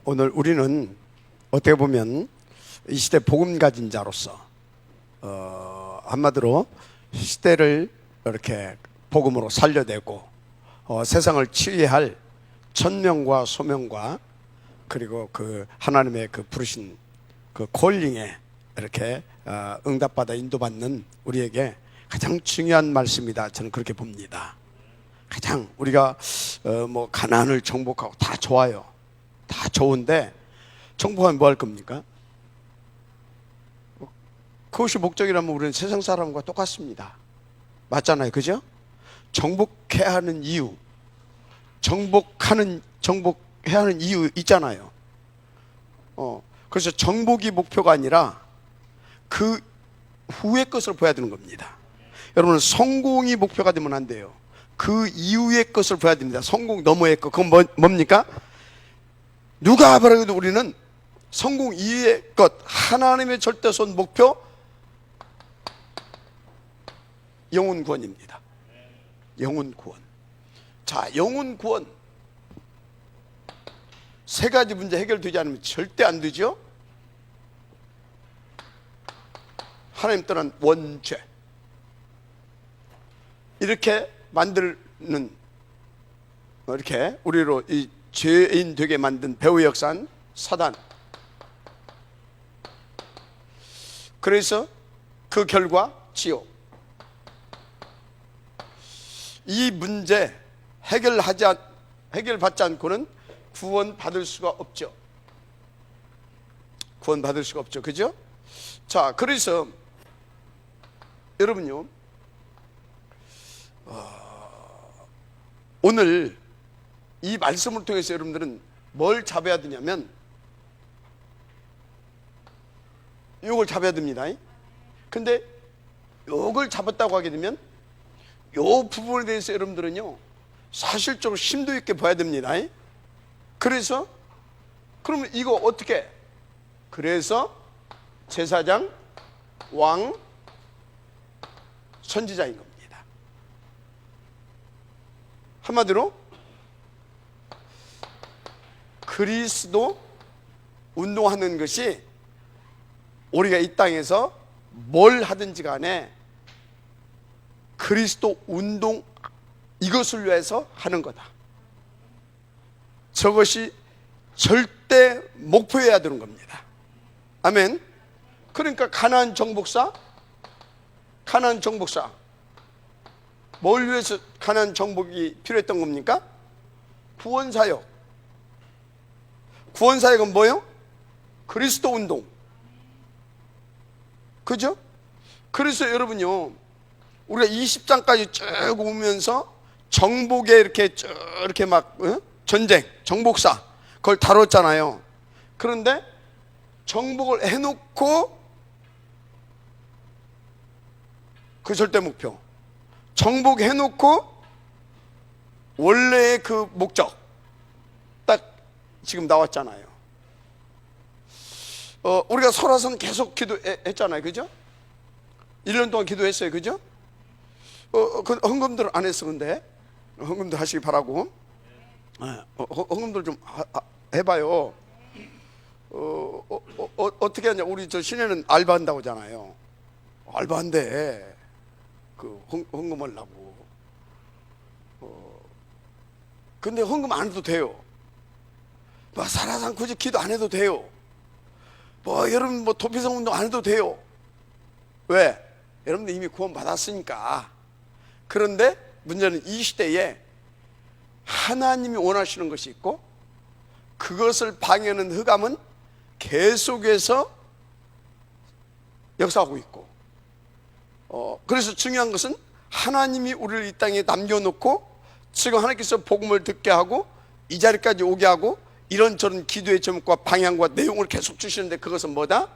오늘 우리는 어떻게 보면 이 시대 복음 가진 자로서 한마디로 시대를 이렇게 복음으로 살려내고 세상을 치유할 천명과 소명과 그리고 그 하나님의 그 부르신 그 콜링에 이렇게 응답받아 인도받는 우리에게 가장 중요한 말씀이다. 저는 그렇게 봅니다. 가장 우리가 뭐 가난을 정복하고 다 좋아요. 다 좋은데 정복하면 뭐 할 겁니까? 그것이 목적이라면 우리는 세상 사람과 똑같습니다. 맞잖아요, 그죠? 정복해야 하는 이유, 정복해야 하는 이유 있잖아요. 그래서 정복이 목표가 아니라 그 후의 것을 보여야 되는 겁니다. 여러분, 성공이 목표가 되면 안 돼요. 그 이후의 것을 보여야 됩니다. 성공 너머의 것, 그건 뭡니까? 누가 바라도 우리는 성공 이후의 것, 하나님의 절대선 목표, 영혼 구원입니다. 영혼 구원. 자, 영혼 구원 세 가지 문제 해결되지 않으면 절대 안 되죠. 하나님 떠난 원죄, 이렇게 만드는, 이렇게 우리로 이 죄인 되게 만든 배후 역사는 사단. 그래서 그 결과 지옥. 이 문제 해결받지 않고는 구원받을 수가 없죠. 구원받을 수가 없죠. 그죠? 자, 그래서 여러분요, 오늘 이 말씀을 통해서 여러분들은 뭘 잡아야 되냐면 이걸 잡아야 됩니다. 근데 이걸 잡았다고 하게 되면 이 부분에 대해서 여러분들은요 사실적으로 심도 있게 봐야 됩니다. 그래서 그러면 이거 어떻게? 그래서 제사장, 왕, 선지자인 겁니다. 한마디로 그리스도 운동하는 것이 우리가 이 땅에서 뭘 하든지 간에 그리스도 운동, 이것을 위해서 하는 거다. 저것이 절대 목표여야 되는 겁니다. 아멘. 그러니까 가나안 정복사 뭘 위해서 가나안 정복이 필요했던 겁니까? 구원사역. 구원사역은 뭐예요? 그리스도 운동. 그죠? 그래서 여러분요, 우리가 20장까지 쭉 오면서 정복에 이렇게 막 전쟁, 정복사 그걸 다뤘잖아요. 그런데 정복을 해놓고 그 절대 목표, 정복해놓고 원래의 그 목적 딱 지금 나왔잖아요. 우리가 설화선 계속 기도했잖아요, 그죠? 1년 동안 기도했어요, 그죠? 그 헌금들 안 했어. 근데 헌금들 하시기 바라고. 헌금들 좀 해봐요. 어떻게 하냐, 우리 저 시내는 알바한다고 하잖아요. 알바한데 그 헌금을 하고. 근데 헌금 안 해도 돼요. 뭐 살아상 굳이 기도 안 해도 돼요. 뭐 여러분 뭐 도피성 운동 안 해도 돼요. 왜? 여러분들 이미 구원 받았으니까. 그런데 문제는 이 시대에 하나님이 원하시는 것이 있고 그것을 방해하는 흑암은 계속해서 역사하고 있고, 그래서 중요한 것은 하나님이 우리를 이 땅에 남겨놓고 지금 하나님께서 복음을 듣게 하고 이 자리까지 오게 하고 이런저런 기도의 제목과 방향과 내용을 계속 주시는데 그것은 뭐다?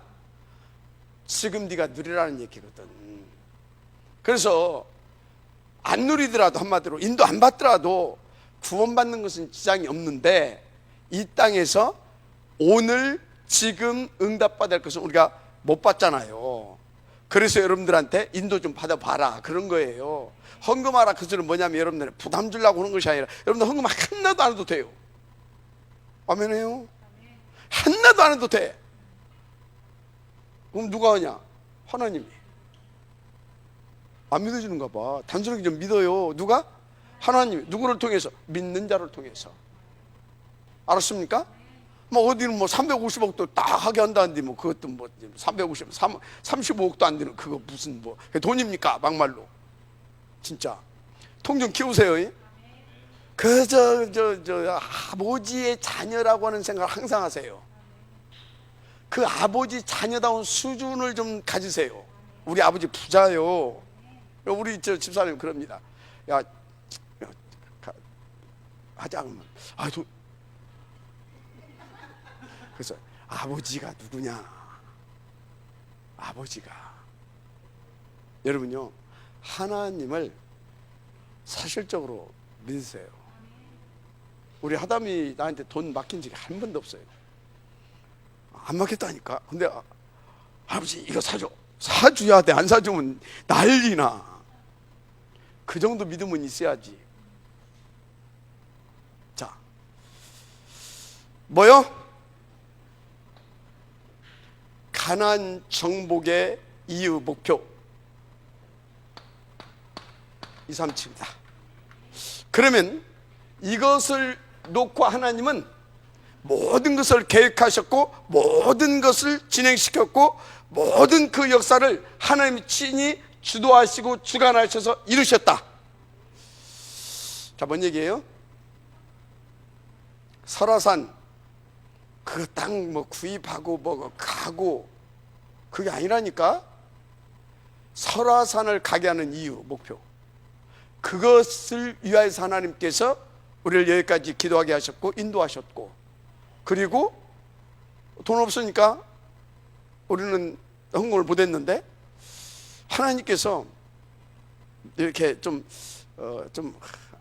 지금 네가 누리라는 얘기거든. 그래서 안 누리더라도, 한마디로 인도 안 받더라도 구원받는 것은 지장이 없는데 이 땅에서 오늘 지금 응답받을 것은 우리가 못 받잖아요. 그래서 여러분들한테 인도 좀 받아봐라 그런 거예요. 헌금하라 그 소리는 뭐냐면 여러분들 부담 주려고 하는 것이 아니라 여러분들 헌금 하나도 안 해도 돼요. 아멘해요? 하나도 안 해도 돼. 그럼 누가 하냐? 하나님이. 안 믿어주는가 봐. 단순하게 좀 믿어요. 누가? 하나님이. 누구를 통해서? 믿는 자를 통해서. 알았습니까? 뭐 어디는 뭐 350억도 딱 하게 한다는데 뭐 그것도 뭐 35억도 안 되는 그거 무슨 뭐 돈입니까? 막말로. 진짜. 통 좀 키우세요. 아버지의 자녀라고 하는 생각을 항상 하세요. 그 아버지 자녀다운 수준을 좀 가지세요. 우리 아버지 부자요. 우리 집사님 그럽니다. 야, 하자 그러면 그래서 아버지가 누구냐? 아버지가 여러분요, 하나님을 사실적으로 믿으세요. 우리 하담이 나한테 돈 맡긴 적이 한 번도 없어요. 안 맡겼다니까. 근데 아버지 이거 사줘. 사줘야 돼. 안 사주면 난리나. 그 정도 믿음은 있어야지. 자, 뭐요? 가나안 정복의 이유 목표 237입니다. 그러면 이것을 놓고 하나님은 모든 것을 계획하셨고 모든 것을 진행시켰고 모든 그 역사를 하나님이 친히 주도하시고 주관하셔서 이루셨다. 자, 뭔 얘기예요? 설화산 그 땅 뭐 구입하고 뭐 가고 그게 아니라니까. 설화산을 가게 하는 이유 목표, 그것을 위하여서 하나님께서 우리를 여기까지 기도하게 하셨고 인도하셨고, 그리고 돈 없으니까 우리는 헌금을 못했는데 하나님께서 이렇게 좀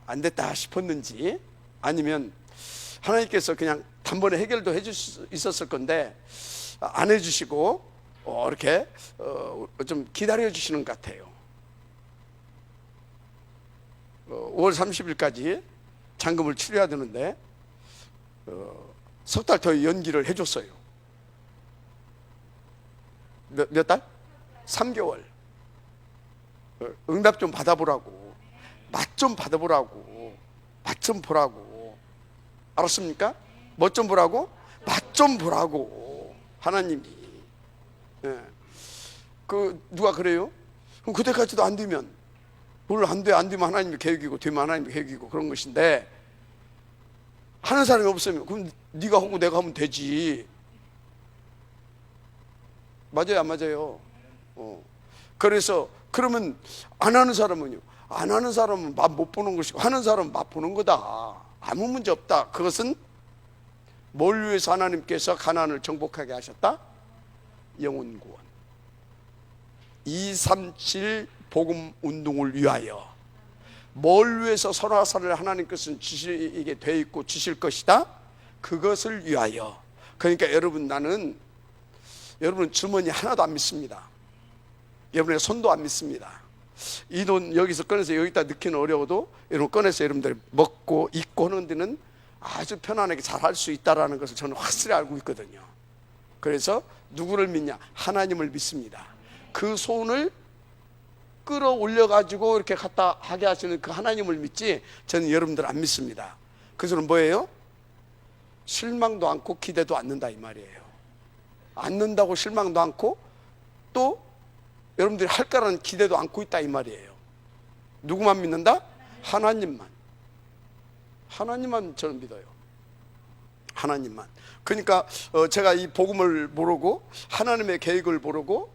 안 됐다 싶었는지, 아니면 하나님께서 그냥 단번에 해결도 해줄 수 있었을 건데 안 해주시고 이렇게 좀 기다려 주시는 것 같아요. 5월 30일까지 잔금을 치러야 되는데 석 달 더 연기를 해줬어요. 몇 달? 3개월. 응답 좀 받아보라고, 맛 좀 받아보라고, 맛 좀 보라고. 알았습니까? 뭐 좀 보라고? 맛 좀 보라고. 하나님이. 누가 그래요? 그럼 그때까지도 안 되면, 뭘 안 되면 하나님의 계획이고 되면 하나님의 계획이고 그런 것인데, 하는 사람이 없으면 그럼 네가 하고 내가 하면 되지. 맞아요, 안 맞아요? 그래서 그러면 안 하는 사람은요? 안 하는 사람은 맛 못 보는 것이고 하는 사람은 맛 보는 거다. 아무 문제 없다. 그것은 뭘 위해서 하나님께서 가나안을 정복하게 하셨다? 영혼 구원. 237 복음 운동을 위하여. 뭘 위해서 설화산을 하나님께서는 주시게 돼 있고 주실 것이다? 그것을 위하여. 그러니까 나는 여러분 주머니 하나도 안 믿습니다. 여러분의 손도 안 믿습니다. 이 돈 여기서 꺼내서 여기다 넣기는 어려워도 여러분 꺼내서 여러분들이 먹고 입고 하는 데는 아주 편안하게 잘 할 수 있다는 것을 저는 확실히 알고 있거든요. 그래서 누구를 믿냐? 하나님을 믿습니다. 그 손을 끌어올려 가지고 이렇게 갖다 하게 하시는 그 하나님을 믿지, 저는 여러분들 안 믿습니다. 그래서는 뭐예요? 실망도 않고 기대도 않는다 이 말이에요. 않는다고 실망도 않고 또 여러분들이 할 거라는 기대도 않고 있다 이 말이에요. 누구만 믿는다? 하나님만. 하나님만 저는 믿어요. 하나님만. 그러니까 제가 이 복음을 모르고 하나님의 계획을 모르고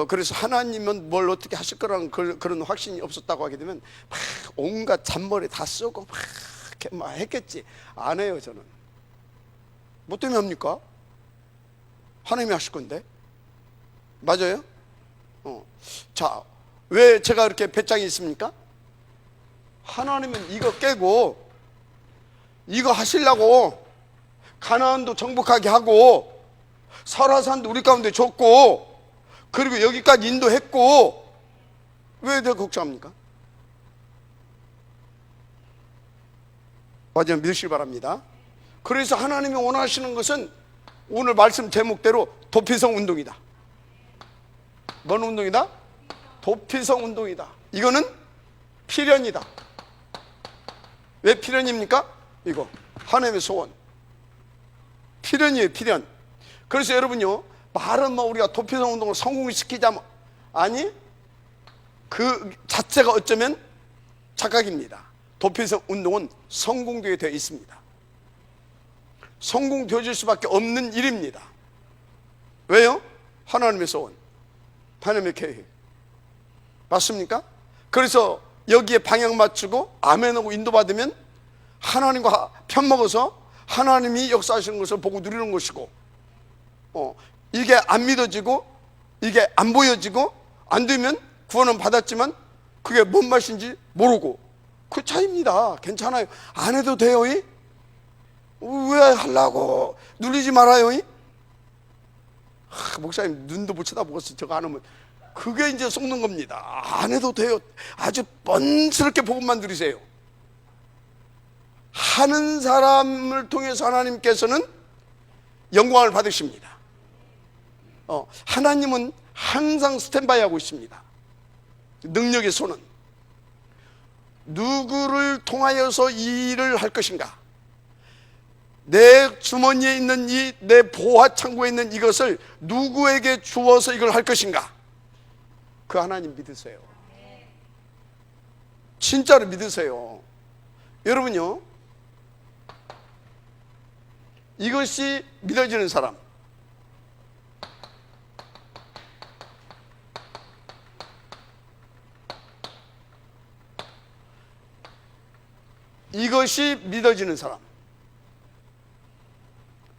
그래서 하나님은 뭘 어떻게 하실 거라는 그런 확신이 없었다고 하게 되면 막 온갖 잔머리 다 쓰고 막 했겠지. 안 해요. 저는. 뭐 때문에 합니까? 하나님이 하실 건데. 맞아요? 자, 왜 제가 이렇게 배짱이 있습니까? 하나님은 이거 깨고 이거 하시려고 가나안도 정복하게 하고 설화산도 우리 가운데 줬고 그리고 여기까지 인도했고, 왜 내가 걱정합니까? 맞아요. 믿으시기 바랍니다. 그래서 하나님이 원하시는 것은 오늘 말씀 제목대로 도피성 운동이다. 뭔 운동이다? 도피성 운동이다. 이거는 필연이다. 왜 필연입니까? 이거 하나님의 소원, 필연이에요. 필연. 그래서 여러분요, 말은 뭐 우리가 도피성 운동을 성공시키자, 아니, 그 자체가 어쩌면 착각입니다. 도피성 운동은 성공되게 되어 있습니다. 성공되어질 수밖에 없는 일입니다. 왜요? 하나님의 소원, 하나님의 계획. 맞습니까? 그래서 여기에 방향 맞추고 아멘하고 인도받으면 하나님과 편먹어서 하나님이 역사하시는 것을 보고 누리는 것이고, 이게 안 믿어지고 이게 안 보여지고 안 되면 구원은 받았지만 그게 뭔 맛인지 모르고, 그 차이입니다. 괜찮아요. 안 해도 돼요. 왜 하려고? 누리지 말아요. 목사님 눈도 못 쳐다보겠어. 저거 안 하면. 그게 이제 속는 겁니다. 안 해도 돼요. 아주 뻔스럽게 복음만 누리세요. 하는 사람을 통해서 하나님께서는 영광을 받으십니다. 하나님은 항상 스탠바이 하고 있습니다. 능력의 손은 누구를 통하여서 이 일을 할 것인가? 내 주머니에 있는 내 보화 창고에 있는 이것을 누구에게 주어서 이걸 할 것인가? 그 하나님 믿으세요. 진짜로 믿으세요. 여러분요, 이것이 믿어지는 사람, 이것이 믿어지는 사람.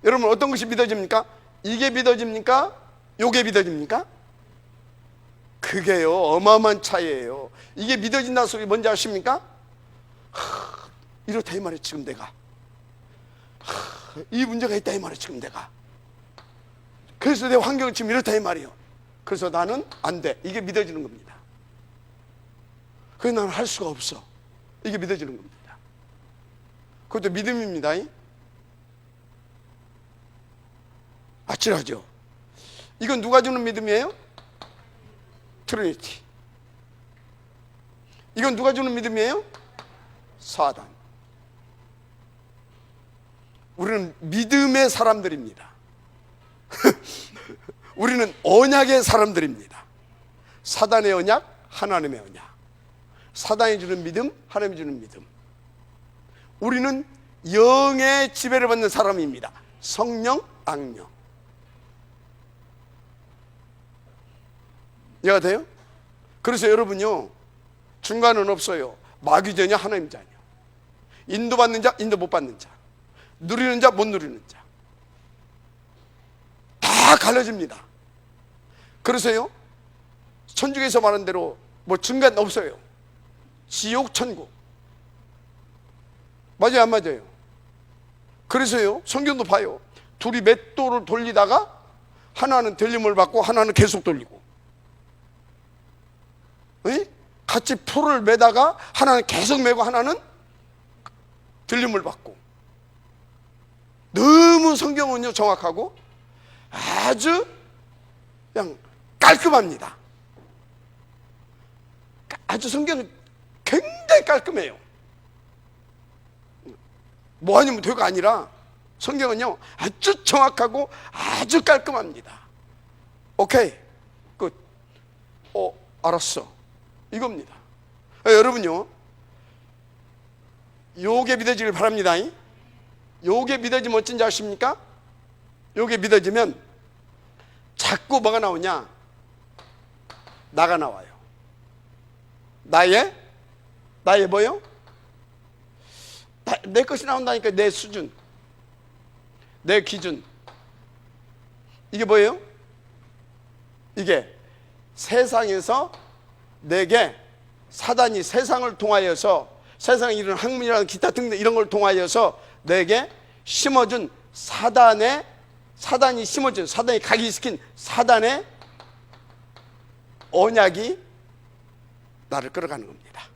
여러분, 어떤 것이 믿어집니까? 이게 믿어집니까? 요게 믿어집니까? 그게요, 어마어마한 차이예요. 이게 믿어진다는 소리 뭔지 아십니까? 이렇다 이 말이에요. 지금 내가 이 문제가 있다 이 말이에요. 지금 내가 그래서 내 환경은 지금 이렇다 이 말이에요. 그래서 나는 안 돼. 이게 믿어지는 겁니다. 그래서 나는 할 수가 없어. 이게 믿어지는 겁니다. 그것도 믿음입니다. 아찔하죠? 이건 누가 주는 믿음이에요? 트리니티. 이건 누가 주는 믿음이에요? 사단. 우리는 믿음의 사람들입니다. 우리는 언약의 사람들입니다. 사단의 언약, 하나님의 언약. 사단이 주는 믿음, 하나님이 주는 믿음. 우리는 영의 지배를 받는 사람입니다. 성령, 악령. 이해가 돼요? 그래서 여러분요, 중간은 없어요. 마귀자냐 하나님 자냐, 인도받는 자, 인도 못 받는 자, 누리는 자, 못 누리는 자, 다 갈라집니다. 그래서요, 천주교에서 말한 대로 뭐 중간 없어요. 지옥, 천국. 맞아요, 안 맞아요? 그래서요, 성경도 봐요. 둘이 맷돌을 돌리다가 하나는 들림을 받고 하나는 계속 돌리고, 같이 풀을 매다가 하나는 계속 매고 하나는 들림을 받고. 너무 성경은요 정확하고 아주 그냥 깔끔합니다. 아주 성경은 굉장히 깔끔해요. 뭐 아니면 되가 아니라 성경은요 아주 정확하고 아주 깔끔합니다. 오케이, 끝. 알았어, 이겁니다. 여러분요, 요게 믿어지길 바랍니다. 요게 믿어지면 어쩐지 아십니까? 요게 믿어지면 자꾸 뭐가 나오냐? 나가 나와요. 나의 뭐요? 내 것이 나온다니까. 내 수준, 내 기준. 이게 뭐예요? 이게 세상에서 내게 사단이 세상을 통하여서, 세상에 이런 학문이라는 기타 등등 이런 걸 통하여서 내게 심어준 사단이 심어준, 사단이 각인시킨 사단의 언약이 나를 끌어가는 겁니다.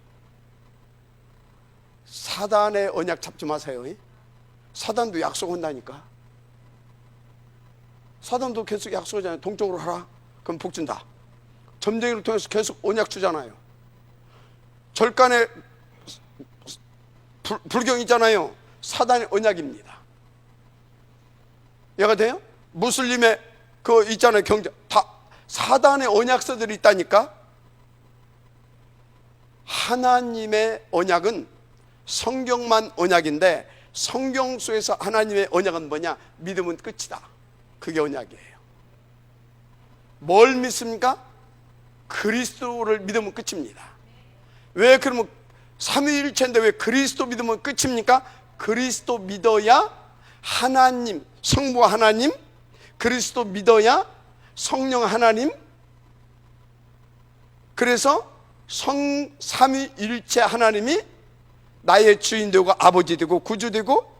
사단의 언약 잡지 마세요. 사단도 약속한다니까. 사단도 계속 약속하잖아요. 동쪽으로 하라. 그럼 복 준다. 점쟁이를 통해서 계속 언약 주잖아요. 절간에 불경 있잖아요. 사단의 언약입니다. 이해가 돼요? 무슬림의 그 있잖아요. 경제 다 사단의 언약서들이 있다니까. 하나님의 언약은 성경만 언약인데, 성경 속에서 하나님의 언약은 뭐냐? 믿음은 끝이다. 그게 언약이에요. 뭘 믿습니까? 그리스도를 믿으면 끝입니다. 왜 그러면 삼위일체인데 왜 그리스도 믿으면 끝입니까? 그리스도 믿어야 하나님, 성부 하나님, 그리스도 믿어야 성령 하나님, 그래서 삼위일체 하나님이 나의 주인 되고 아버지 되고 구주 되고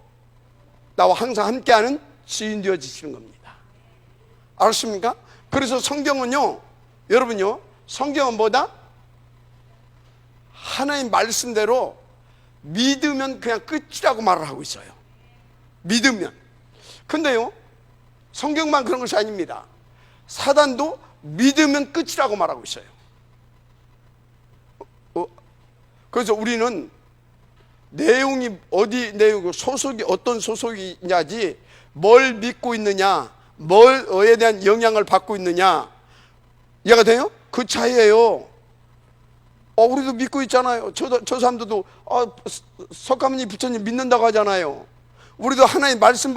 나와 항상 함께하는 주인 되어지시는 겁니다. 알았습니까? 그래서 성경은요, 여러분요, 성경은 뭐다? 하나님 말씀대로 믿으면 그냥 끝이라고 말을 하고 있어요. 믿으면. 근데요, 성경만 그런 것이 아닙니다. 사단도 믿으면 끝이라고 말하고 있어요. 그래서 우리는 내용이 어디 내용, 소속이 어떤 소속이냐지, 뭘 믿고 있느냐, 뭘에 대한 영향을 받고 있느냐, 이해가 돼요? 그 차이예요. 우리도 믿고 있잖아요. 저 사람들도 석가모니 부처님 믿는다고 하잖아요. 우리도 하나님 말씀,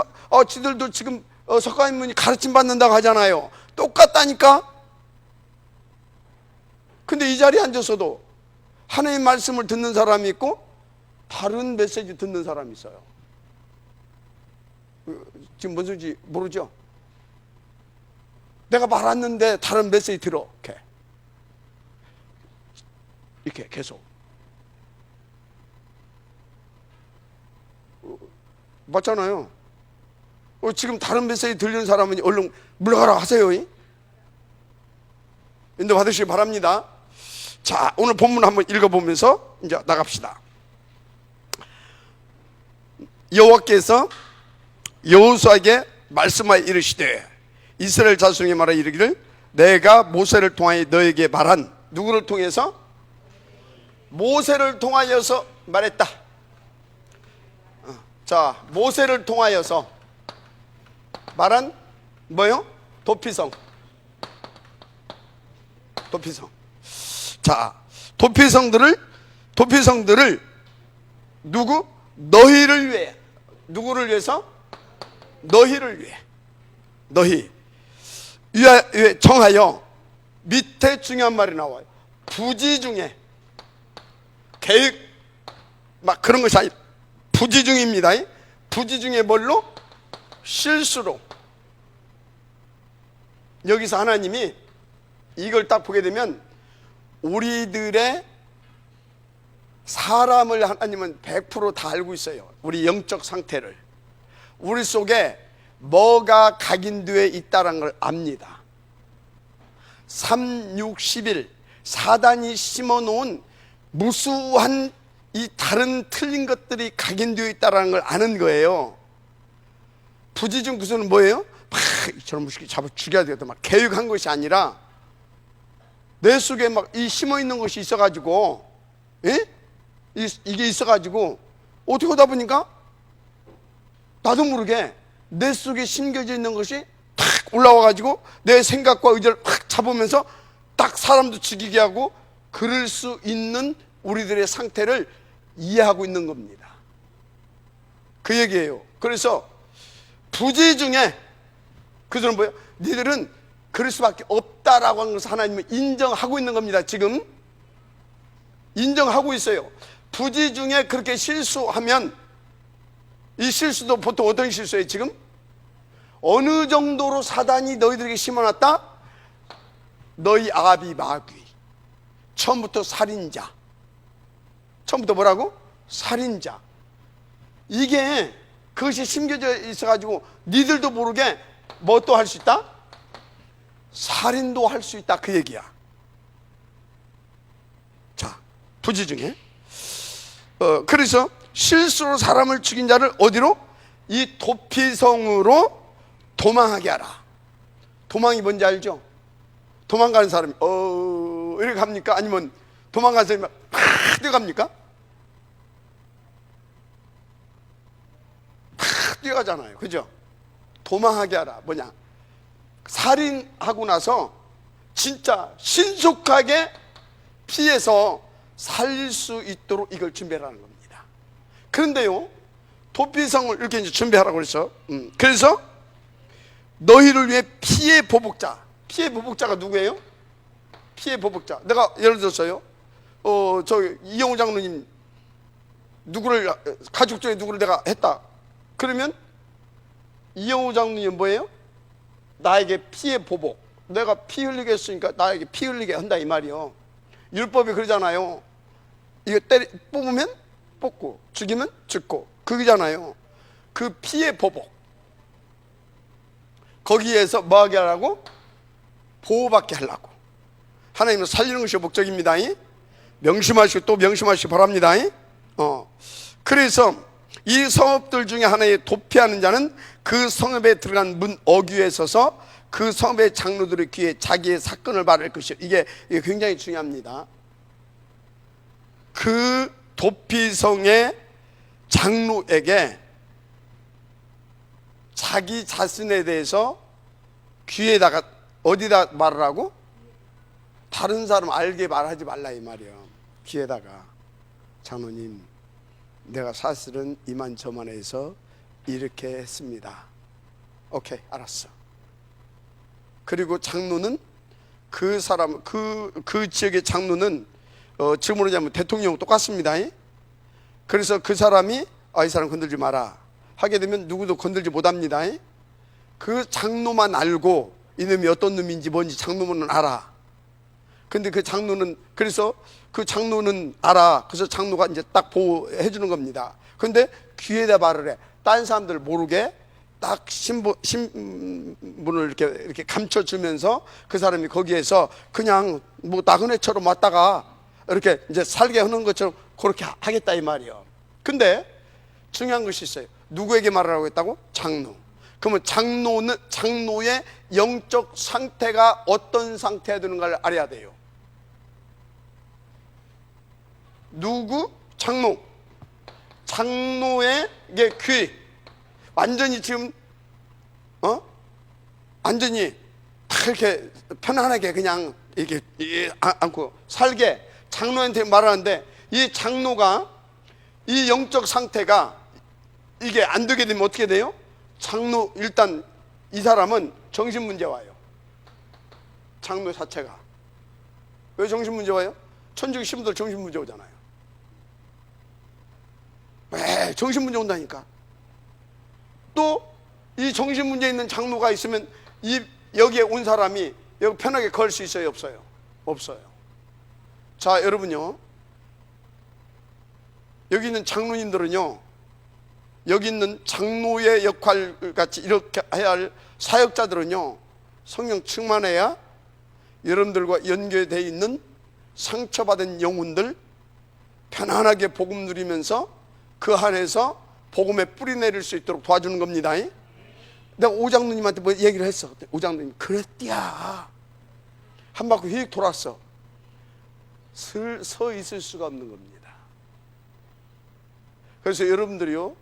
지들도 지금 석가모니 가르침 받는다고 하잖아요. 똑같다니까. 근데 이 자리에 앉아서도 하나님 말씀을 듣는 사람이 있고 다른 메시지 듣는 사람이 있어요. 지금 뭔 소리인지 모르죠? 내가 말았는데 다른 메시지 들어. 이렇게 계속. 맞잖아요. 지금 다른 메시지 들리는 사람은 얼른 물러가라 하세요. 인도 받으시기 바랍니다. 자, 오늘 본문 한번 읽어보면서 이제 나갑시다. 여호와께서 여호수아에게 말씀하여 이르시되, 이스라엘 자손에게 말하 이르기를, 내가 모세를 통하여 너에게 말한. 누구를 통해서? 모세를 통하여서 말했다. 자, 모세를 통하여서 말한 뭐요? 도피성. 자, 도피성들을 누구? 너희를 위해. 누구를 위해서? 너희를 위해. 너희 위에 정하여. 밑에 중요한 말이 나와요. 부지 중에. 계획 막 그런 것이 아니라 부지 중입니다. 부지 중에 뭘로? 실수로. 여기서 하나님이 이걸 딱 보게 되면 우리들의 사람을 하나님은 100% 다 알고 있어요. 우리 영적 상태를. 우리 속에 뭐가 각인되어 있다는 걸 압니다. 3, 6, 11 사단이 심어놓은 무수한 이 다른 틀린 것들이 각인되어 있다는 걸 아는 거예요. 부지중 구조는 뭐예요? 저런 무식이 잡아 죽여야 되겠다 막 계획한 것이 아니라 내 속에 막 이 심어 있는 것이 있어가지고, 이게 있어가지고 어떻게 하다 보니까 나도 모르게 내 속에 심겨져 있는 것이 탁 올라와가지고 내 생각과 의지를 확 잡으면서 딱 사람도 죽이게 하고 그럴 수 있는 우리들의 상태를 이해하고 있는 겁니다. 그 얘기예요. 그래서 부지 중에, 그들은 뭐예요? 니들은 그럴 수밖에 없다라고 하는 것을 하나님은 인정하고 있는 겁니다. 지금 인정하고 있어요. 부지 중에 그렇게 실수하면, 이 실수도 보통 어떤 실수예요? 지금 어느 정도로 사단이 너희들에게 심어놨다? 너희 아비 마귀, 처음부터 살인자. 처음부터 뭐라고? 살인자. 이게 그것이 심겨져 있어가지고 니들도 모르게 뭐 또 할 수 있다? 살인도 할 수 있다, 그 얘기야. 자, 부지 중에 그래서 실수로 사람을 죽인 자를 어디로? 이 도피성으로 도망하게 하라. 도망이 뭔지 알죠? 도망가는 사람이 이렇게 갑니까? 아니면 도망가는 사람이 막 뛰어갑니까? 뛰어가잖아요. 그죠? 도망하게 하라. 뭐냐? 살인하고 나서 진짜 신속하게 피해서 살릴 수 있도록 이걸 준비하라는 겁니다. 그런데요, 도피성을 이렇게 이제 준비하라고 그랬죠. 그래서 너희를 위해 피해 보복자. 피해 보복자가 누구예요? 피해 보복자. 내가 예를 들어서요, 이영우 장로님 누구를, 가족 중에 누구를 내가 했다. 그러면 이영우 장로님 뭐예요? 나에게 피해 보복. 내가 피 흘리게 했으니까 나에게 피 흘리게 한다 이 말이요. 율법이 그러잖아요. 이거 뽑으면 뽑고 죽이면 죽고 그거잖아요. 그 피해 보복. 거기에서 뭐 하게 하라고? 보호받게 하려고. 하나님은 살리는 것이 목적입니다. 명심하시고 또 명심하시기 바랍니다. 그래서 이 성읍들 중에 하나에 도피하는 자는 그 성읍에 들어간 문 어귀에 서서 그 성읍의 장로들의 귀에 자기의 사건을 말할 것이요. 이게 굉장히 중요합니다. 그 도피성의 장로에게 자기 자신에 대해서 귀에다가 어디다 말을 하고? 다른 사람 알게 말하지 말라 이 말이에요. 귀에다가 장로님, 내가 사실은 이만저만해서 이렇게 했습니다. 오케이, 알았어. 그리고 장로는 그 사람, 그 지역의 장로는 지금으로 하자면 대통령 똑같습니다. 그래서 그 사람이 이 사람 건들지 마라 하게 되면 누구도 건들지 못합니다. 그 장로만 알고 이놈이 어떤 놈인지 뭔지 장로는 알아. 근데 그 장로는, 그래서 그 장로는 알아. 그래서 장로가 이제 딱 보호해 주는 겁니다. 근데 귀에다 말을 해. 딴 사람들 모르게 딱 신분을 이렇게 감춰주면서 그 사람이 거기에서 그냥 뭐 나그네처럼 왔다가 이렇게 이제 살게 하는 것처럼 그렇게 하겠다 이 말이에요. 근데 중요한 것이 있어요. 누구에게 말을 하고 했다고? 장로. 그러면 장로의 영적 상태가 어떤 상태가 되는가를 알아야 돼요. 누구? 장로. 장로의 귀. 완전히 지금 완전히 다 이렇게 편안하게 그냥 이렇게 안고 살게 장로한테 말하는데, 이 장로가 이 영적 상태가 이게 안 되게 되면 어떻게 돼요? 장로, 일단 이 사람은 정신문제 와요. 장로 자체가. 왜 정신문제 와요? 천주교 신부들 정신문제 오잖아요. 왜? 정신문제 온다니까. 또 이 정신문제 있는 장로가 있으면 여기에 온 사람이 여기 편하게 걸 수 있어요? 없어요? 없어요. 자, 여러분요, 여기 있는 장로님들은요, 여기 있는 장로의 역할 같이 이렇게 해야 할 사역자들은요, 성령 충만해야 여러분들과 연결되어 있는 상처받은 영혼들 편안하게 복음 누리면서 그 안에서 복음에 뿌리 내릴 수 있도록 도와주는 겁니다. 내가 오장로님한테 뭐 얘기를 했어. 오장로님, 그랬디야. 한 바퀴 휙 돌았어. 서 있을 수가 없는 겁니다. 그래서 여러분들이요,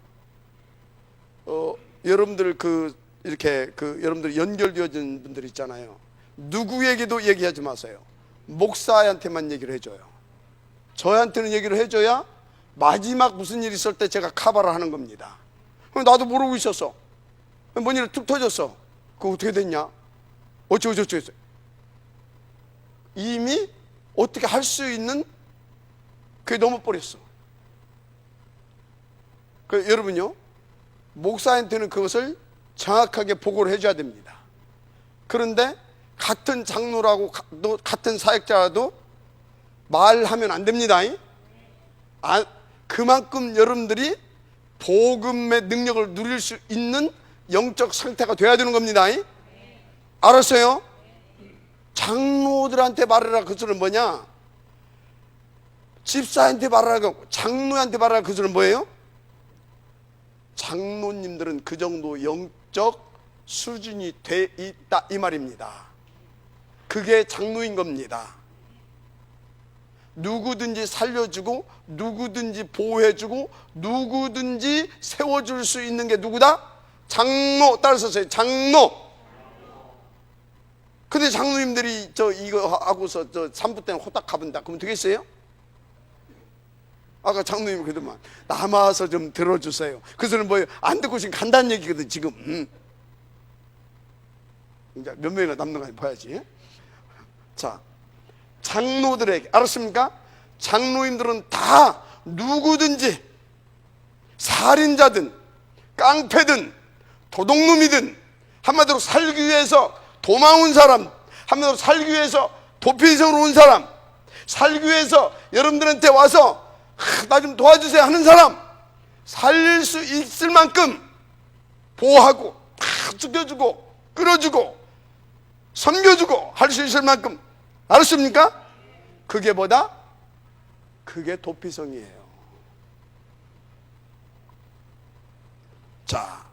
여러분들 여러분들 연결되어진 분들 있잖아요. 누구에게도 얘기하지 마세요. 목사한테만 얘기를 해줘요. 저한테는 얘기를 해줘야 마지막 무슨 일 있을 때 제가 카바를 하는 겁니다. 나도 모르고 있었어. 뭔 일이 툭 터졌어. 그거 어떻게 됐냐? 어쩌고 했어요. 이미 어떻게 할 수 있는 그게 넘어버렸어. 여러분요, 목사한테는 그것을 정확하게 보고를 해줘야 됩니다. 그런데 같은 장로라고 같은 사역자라도 말하면 안 됩니다. 그만큼 여러분들이 복음의 능력을 누릴 수 있는 영적 상태가 돼야 되는 겁니다. 알았어요? 장로들한테 말하라 그 소리는 뭐냐? 집사한테 말하라, 장로한테 말하라 그 소리는 뭐예요? 장로님들은 그 정도 영적 수준이 돼 있다 이 말입니다. 그게 장로인 겁니다. 누구든지 살려주고 누구든지 보호해주고 누구든지 세워줄 수 있는 게 누구다? 장로. 따라서 장로. 근데 장로님들이 이거 하고서 산부 때는 호딱 가본다 그러면 되겠어요? 아까 장로님 그러더만 남아서 좀 들어주세요. 그 소리는 뭐예요? 안 듣고 지금 간다는 얘기거든 지금. 이제 몇 명이나 남는 거 봐야지. 자, 장로들에게, 알았습니까? 장로님들은 다 누구든지 살인자든 깡패든 도둑놈이든 한마디로 살기 위해서 도망 온 사람, 한마디로 살기 위해서 도피성으로 온 사람, 살기 위해서 여러분들한테 와서 나 좀 도와주세요 하는 사람, 살릴 수 있을 만큼 보호하고 죽여주고 끌어주고 섬겨주고 할 수 있을 만큼, 알았습니까? 그게 뭐다? 그게 도피성이에요. 자,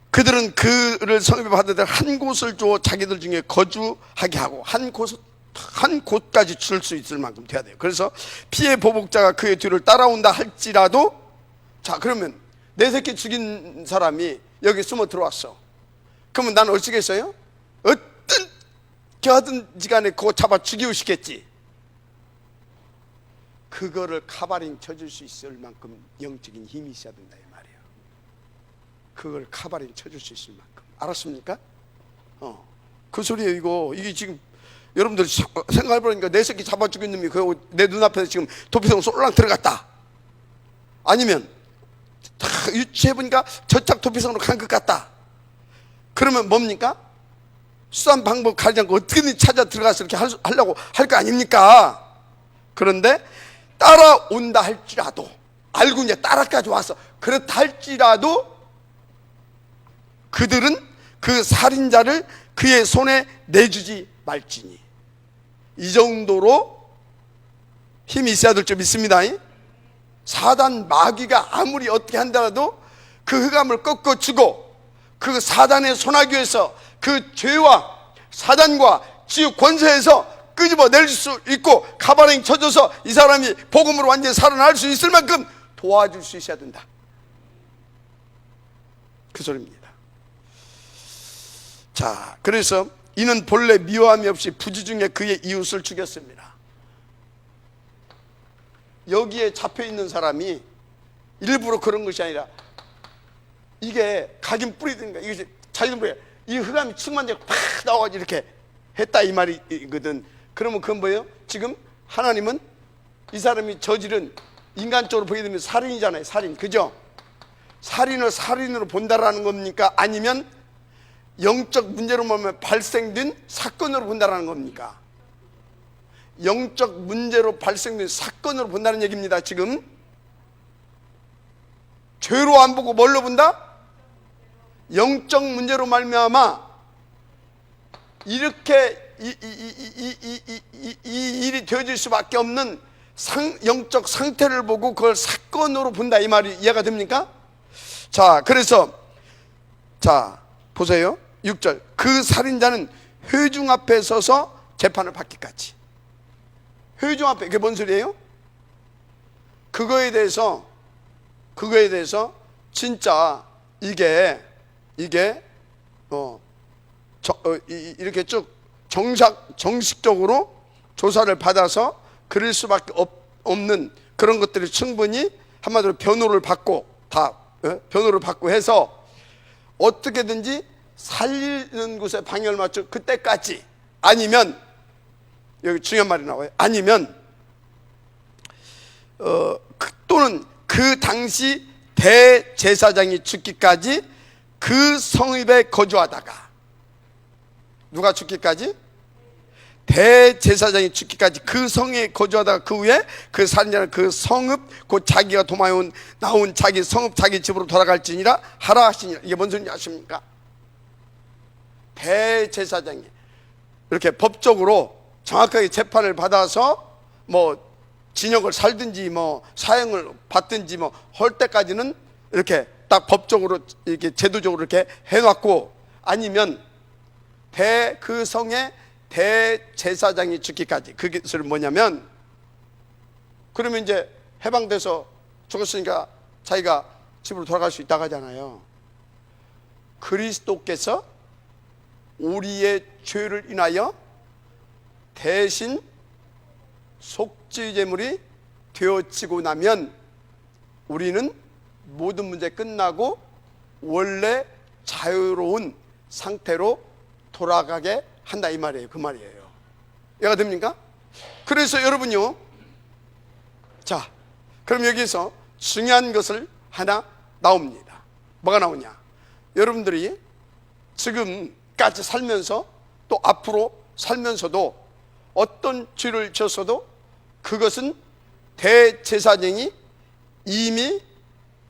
그들은 그를 성읍에 받아들 한 곳을 주어 자기들 중에 거주하게 하고 한 곳까지 줄 수 있을 만큼 돼야 돼요. 그래서 피해 보복자가 그의 뒤를 따라온다 할지라도, 자, 그러면 내 새끼 죽인 사람이 여기 숨어 들어왔어. 그러면 나는 어찌겠어요? 어떻게 하든지 간에 그거 잡아 죽이고 싶겠지. 그거를 카바링 쳐줄 수 있을 만큼 영적인 힘이 있어야 된다 이 말이에요. 그걸 카바링 쳐줄 수 있을 만큼. 알았습니까? 그 소리예요. 이게 지금 여러분들 생각해보니까 내 새끼 잡아 죽인 놈이 내 눈앞에서 지금 도피성 쏠랑 들어갔다. 아니면 유추해보니까 저짝 도피성으로 간 것 같다. 그러면 뭡니까? 수단 방법 가리지 않고 어떻게든 찾아 들어가서 이렇게 하려고 할 거 아닙니까? 그런데 따라온다 할지라도, 알고 이제 따라까지 와서 그렇다 할지라도 그들은 그 살인자를 그의 손에 내주지 말지니. 이 정도로 힘이 있어야 될 줄 믿습니다. 사단 마귀가 아무리 어떻게 한다라도 그 흑암을 꺾어주고 그 사단의 손아귀에서 그 죄와 사단과 지옥 권세에서 끄집어낼 수 있고 카바링 쳐줘서 이 사람이 복음으로 완전히 살아날 수 있을 만큼 도와줄 수 있어야 된다. 그 소리입니다. 자, 그래서 이는 본래 미워함이 없이 부지 중에 그의 이웃을 죽였습니다. 여기에 잡혀있는 사람이 일부러 그런 것이 아니라 이게 각인 뿌리든가 이게 자기는 뭐야, 이 흑암이 충만되고 팍 나와가지고 이렇게 했다 이 말이거든. 그러면 그건 뭐예요? 지금 하나님은 이 사람이 저지른, 인간적으로 보게 되면 살인이잖아요. 살인, 그죠? 살인을 살인으로 본다라는 겁니까? 아니면 영적 문제로 보면 발생된 사건으로 본다라는 겁니까? 영적 문제로 발생된 사건으로 본다는 얘기입니다. 지금 죄로 안 보고 뭘로 본다? 영적 문제로 말미암아 이렇게 이 일이 되어질 수밖에 없는 영적 상태를 보고 그걸 사건으로 본다 이 말이 이해가 됩니까? 자, 그래서 자 보세요. 6절, 그 살인자는 회중 앞에 서서 재판을 받기까지. 회중 앞에, 그게 뭔 소리예요? 그거에 대해서 진짜 이게 이렇게 쭉 정식적으로 조사를 받아서 그럴 수밖에 없는 그런 것들이 충분히 한마디로 변호를 받고 변호를 받고 해서 어떻게든지 살리는 곳에 방향을 맞춰 그때까지, 아니면 여기 중요한 말이 나와요. 아니면 또는 그 당시 대제사장이 죽기까지 그 성읍에 거주하다가, 누가 죽기까지? 대제사장이 죽기까지 그 성에 거주하다가 그 후에 그 살인자는 그 성읍 곧 자기가 도망 나온 자기 성읍 자기 집으로 돌아갈지니라 하라 하시니라. 이게 뭔 소리인지 아십니까? 대제사장이 이렇게 법적으로 정확하게 재판을 받아서 뭐 진역을 살든지 뭐 사형을 받든지 뭐 할 때까지는 이렇게 딱 법적으로 이렇게 제도적으로 이렇게 해놨고, 아니면 그 성의 대제사장이 죽기까지. 그것은 뭐냐면, 그러면 이제 해방돼서 죽었으니까 자기가 집으로 돌아갈 수 있다고 하잖아요. 그리스도께서 우리의 죄를 인하여 대신 속죄 제물이 되어지고 나면 우리는 모든 문제 끝나고 원래 자유로운 상태로 돌아가게 한다, 이 말이에요. 그 말이에요. 이해가 됩니까? 그래서 여러분요, 자, 그럼 여기서 중요한 것을 하나 나옵니다. 뭐가 나오냐? 여러분들이 지금까지 살면서 또 앞으로 살면서도 어떤 죄를 지었어도 그것은 대제사장이 이미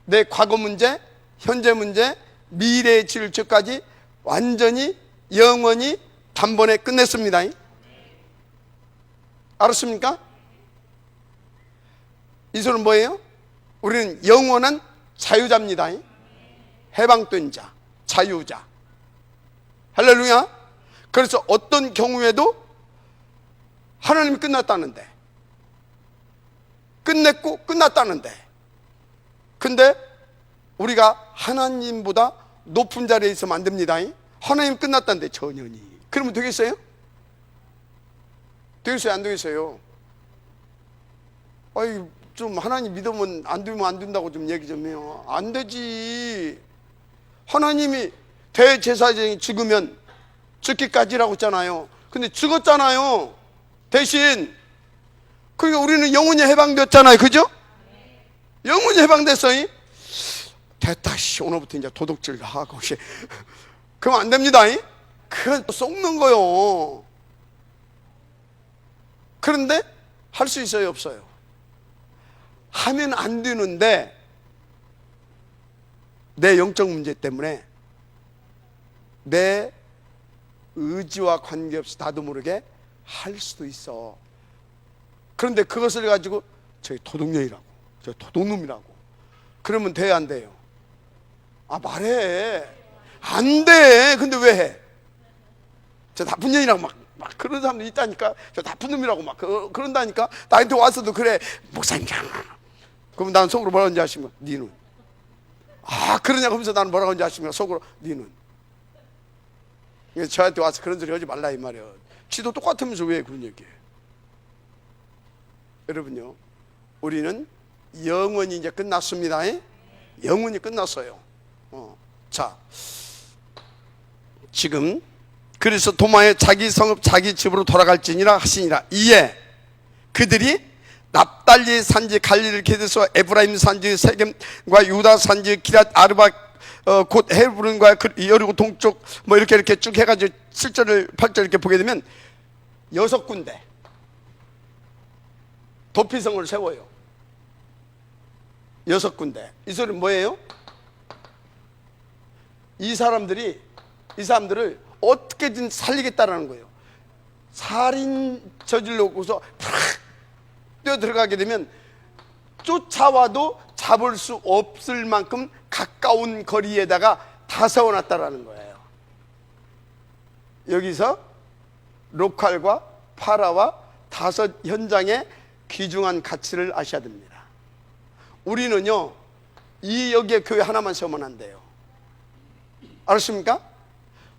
내 과거 문제, 현재 문제, 미래의 죄를 죄까지 완전히 영원히 단번에 끝냈습니다. 알았습니까? 이 소리는 뭐예요? 우리는 영원한 자유자입니다. 해방된 자, 자유자. 할렐루야. 그래서 어떤 경우에도 하나님이 끝났다는데, 끝냈고 끝났다는데, 근데 우리가 하나님보다 높은 자리에 있으면 안 됩니다. 하나님 끝났다는데 전현히. 그러면 되겠어요? 되겠어요? 안 되겠어요? 아이, 좀 하나님 믿으면 안 되면 안 된다고 좀 얘기 좀 해요. 안 되지. 하나님이 대제사장이 죽으면 죽기까지라고 했잖아요. 근데 죽었잖아요. 대신. 그러니까 우리는 영원히 해방됐잖아요. 그죠? 영원히 해방됐어요. 됐다, 씨, 오늘부터 이제 도둑질 하고, 씨. 그러면 안 됩니다. 그건 속는 거요. 그런데 할 수 있어요, 없어요? 하면 안 되는데 내 영적 문제 때문에 내 의지와 관계없이 나도 모르게 할 수도 있어. 그런데 그것을 가지고 저희 도둑년이라고, 저 도둑놈이라고 그러면 돼요, 안 돼요? 아, 말해. 안 돼. 근데 왜 해? 저 나쁜 년이라고 막 그런 사람도 있다니까. 저 나쁜 놈이라고 막 그런다니까. 나한테 와서도 그래, 목사님. 그럼 난 속으로 뭐라고 하는지 아시면 니는. 아, 그러냐고 하면서 나는 뭐라고 하는지 아시면 속으로 니는. 저한테 와서 그런 소리 하지 말라 이 말이에요. 지도 똑같으면서 왜 그런 얘기해요? 여러분요, 우리는 영원히 이제 끝났습니다. 영원히 끝났어요. 자, 지금 그래서 도마에 자기 성읍 자기 집으로 돌아갈지니라 하시니라. 이에 그들이 납달리 산지 갈릴리 게데스와 에브라임 산지 세겜과 유다 산지 기럇 아르바 곧 헤브론과 여리고 동쪽 뭐 이렇게 쭉 해가지고 7절 8절 이렇게 보게 되면 6군데 도피성을 세워요. 6군데. 이 소리는 뭐예요? 이 사람들을 어떻게든 살리겠다라는 거예요. 살인 저질러고서 팍 뛰어 들어가게 되면 쫓아와도 잡을 수 없을 만큼 가까운 거리에다가 다 세워놨다라는 거예요. 여기서 로컬과 파라와 5 현장의 귀중한 가치를 아셔야 됩니다. 우리는요, 여기에 교회 하나만 세우면 안 돼요. 알았습니까?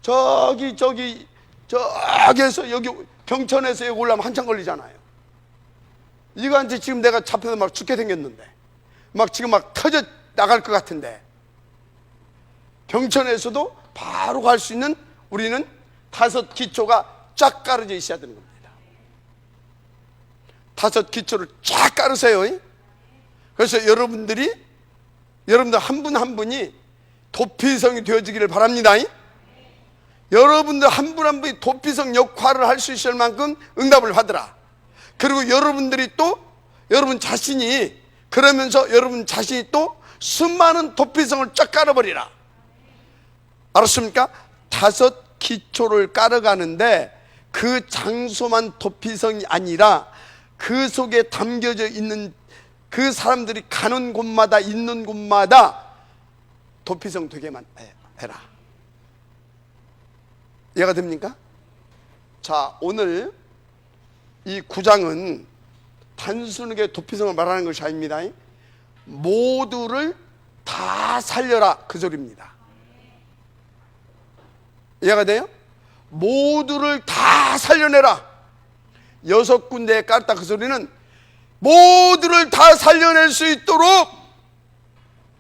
저기에서 여기 경천에서 여기 올라오면 한참 걸리잖아요. 이거한테 지금 내가 잡혀서 막 죽게 생겼는데, 막 지금 막 터져 나갈 것 같은데, 경천에서도 바로 갈 수 있는 우리는 5 기초가 쫙 깔아져 있어야 되는 겁니다. 5 기초를 쫙 깔으세요. 그래서 여러분들 한 분 한 분이 도피성이 되어지기를 바랍니다. 여러분들 한 분 한 분이 도피성 역할을 할 수 있을 만큼 응답을 받으라. 그리고 여러분들이 또 여러분 자신이 그러면서 여러분 자신이 또 수많은 도피성을 쫙 깔아버리라. 알았습니까? 5 기초를 깔아가는데 그 장소만 도피성이 아니라 그 속에 담겨져 있는 그 사람들이 가는 곳마다 있는 곳마다 도피성 되게만 해라. 이해가 됩니까? 자, 오늘 이 9장은 단순하게 도피성을 말하는 것이 아닙니다. 모두를 다 살려라, 그 소리입니다. 이해가 돼요? 모두를 다 살려내라. 6군데에 깔았다, 그 소리는 모두를 다 살려낼 수 있도록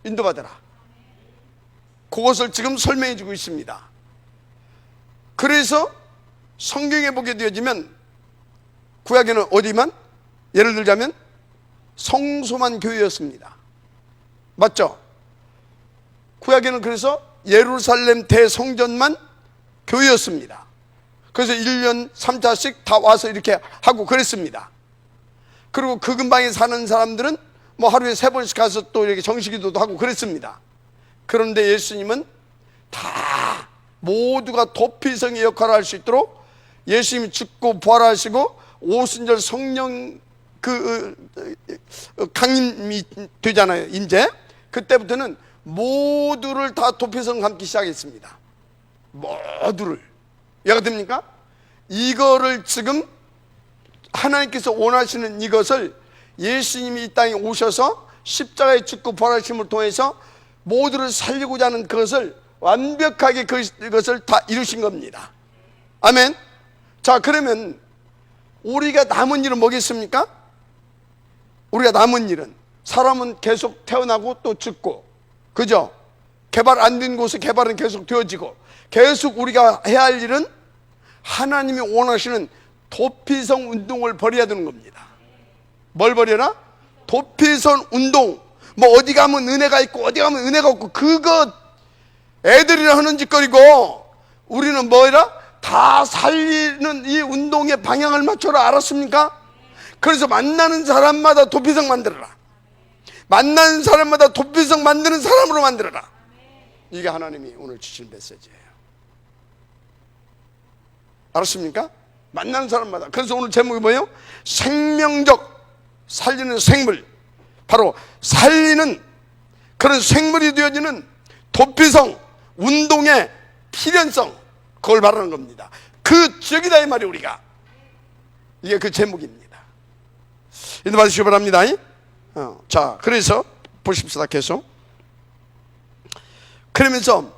인도받아라. 그것을 지금 설명해 주고 있습니다. 그래서 성경에 보게 되어지면 구약에는 어디만? 예를 들자면 성소만 교회였습니다. 맞죠? 구약에는 그래서 예루살렘 대성전만 교회였습니다. 그래서 1년 3차씩 다 와서 이렇게 하고 그랬습니다. 그리고 그 근방에 사는 사람들은 뭐 하루에 3번씩 가서 또 이렇게 정식기도도 하고 그랬습니다. 그런데 예수님은 다 모두가 도피성의 역할을 할 수 있도록 예수님이 죽고 부활하시고 오순절 성령 강림이 되잖아요. 이제 그때부터는 모두를 다 도피성 감기 시작했습니다. 모두를. 이해가 됩니까? 이거를 지금 하나님께서 원하시는 이것을 예수님이 이 땅에 오셔서 십자가에 죽고 부활하심을 통해서 모두를 살리고자 하는 그것을 완벽하게 그것을 다 이루신 겁니다. 아멘. 자, 그러면 우리가 남은 일은 뭐겠습니까? 우리가 남은 일은, 사람은 계속 태어나고 또 죽고, 그죠? 개발 안 된 곳에 개발은 계속 되어지고, 계속 우리가 해야 할 일은 하나님이 원하시는 도피성 운동을 벌여야 되는 겁니다. 뭘 벌여라? 도피성 운동. 뭐 어디 가면 은혜가 있고 어디 가면 은혜가 없고 그거 애들이라 하는 짓거리고, 우리는 뭐라? 다 살리는 이 운동의 방향을 맞춰라. 알았습니까? 그래서 만나는 사람마다 도피성 만들어라. 만나는 사람마다 도피성 만드는 사람으로 만들어라. 이게 하나님이 오늘 주신 메시지예요. 알았습니까? 만나는 사람마다. 그래서 오늘 제목이 뭐예요? 생명적, 살리는 생물. 바로 살리는 그런 생물이 되어지는 도피성 운동의 필연성, 그걸 말하는 겁니다. 그 지역이다 이 말이 우리가. 이게 그 제목입니다. 인도 받으시기 바랍니다. 자, 그래서 보십시다. 계속. 그러면서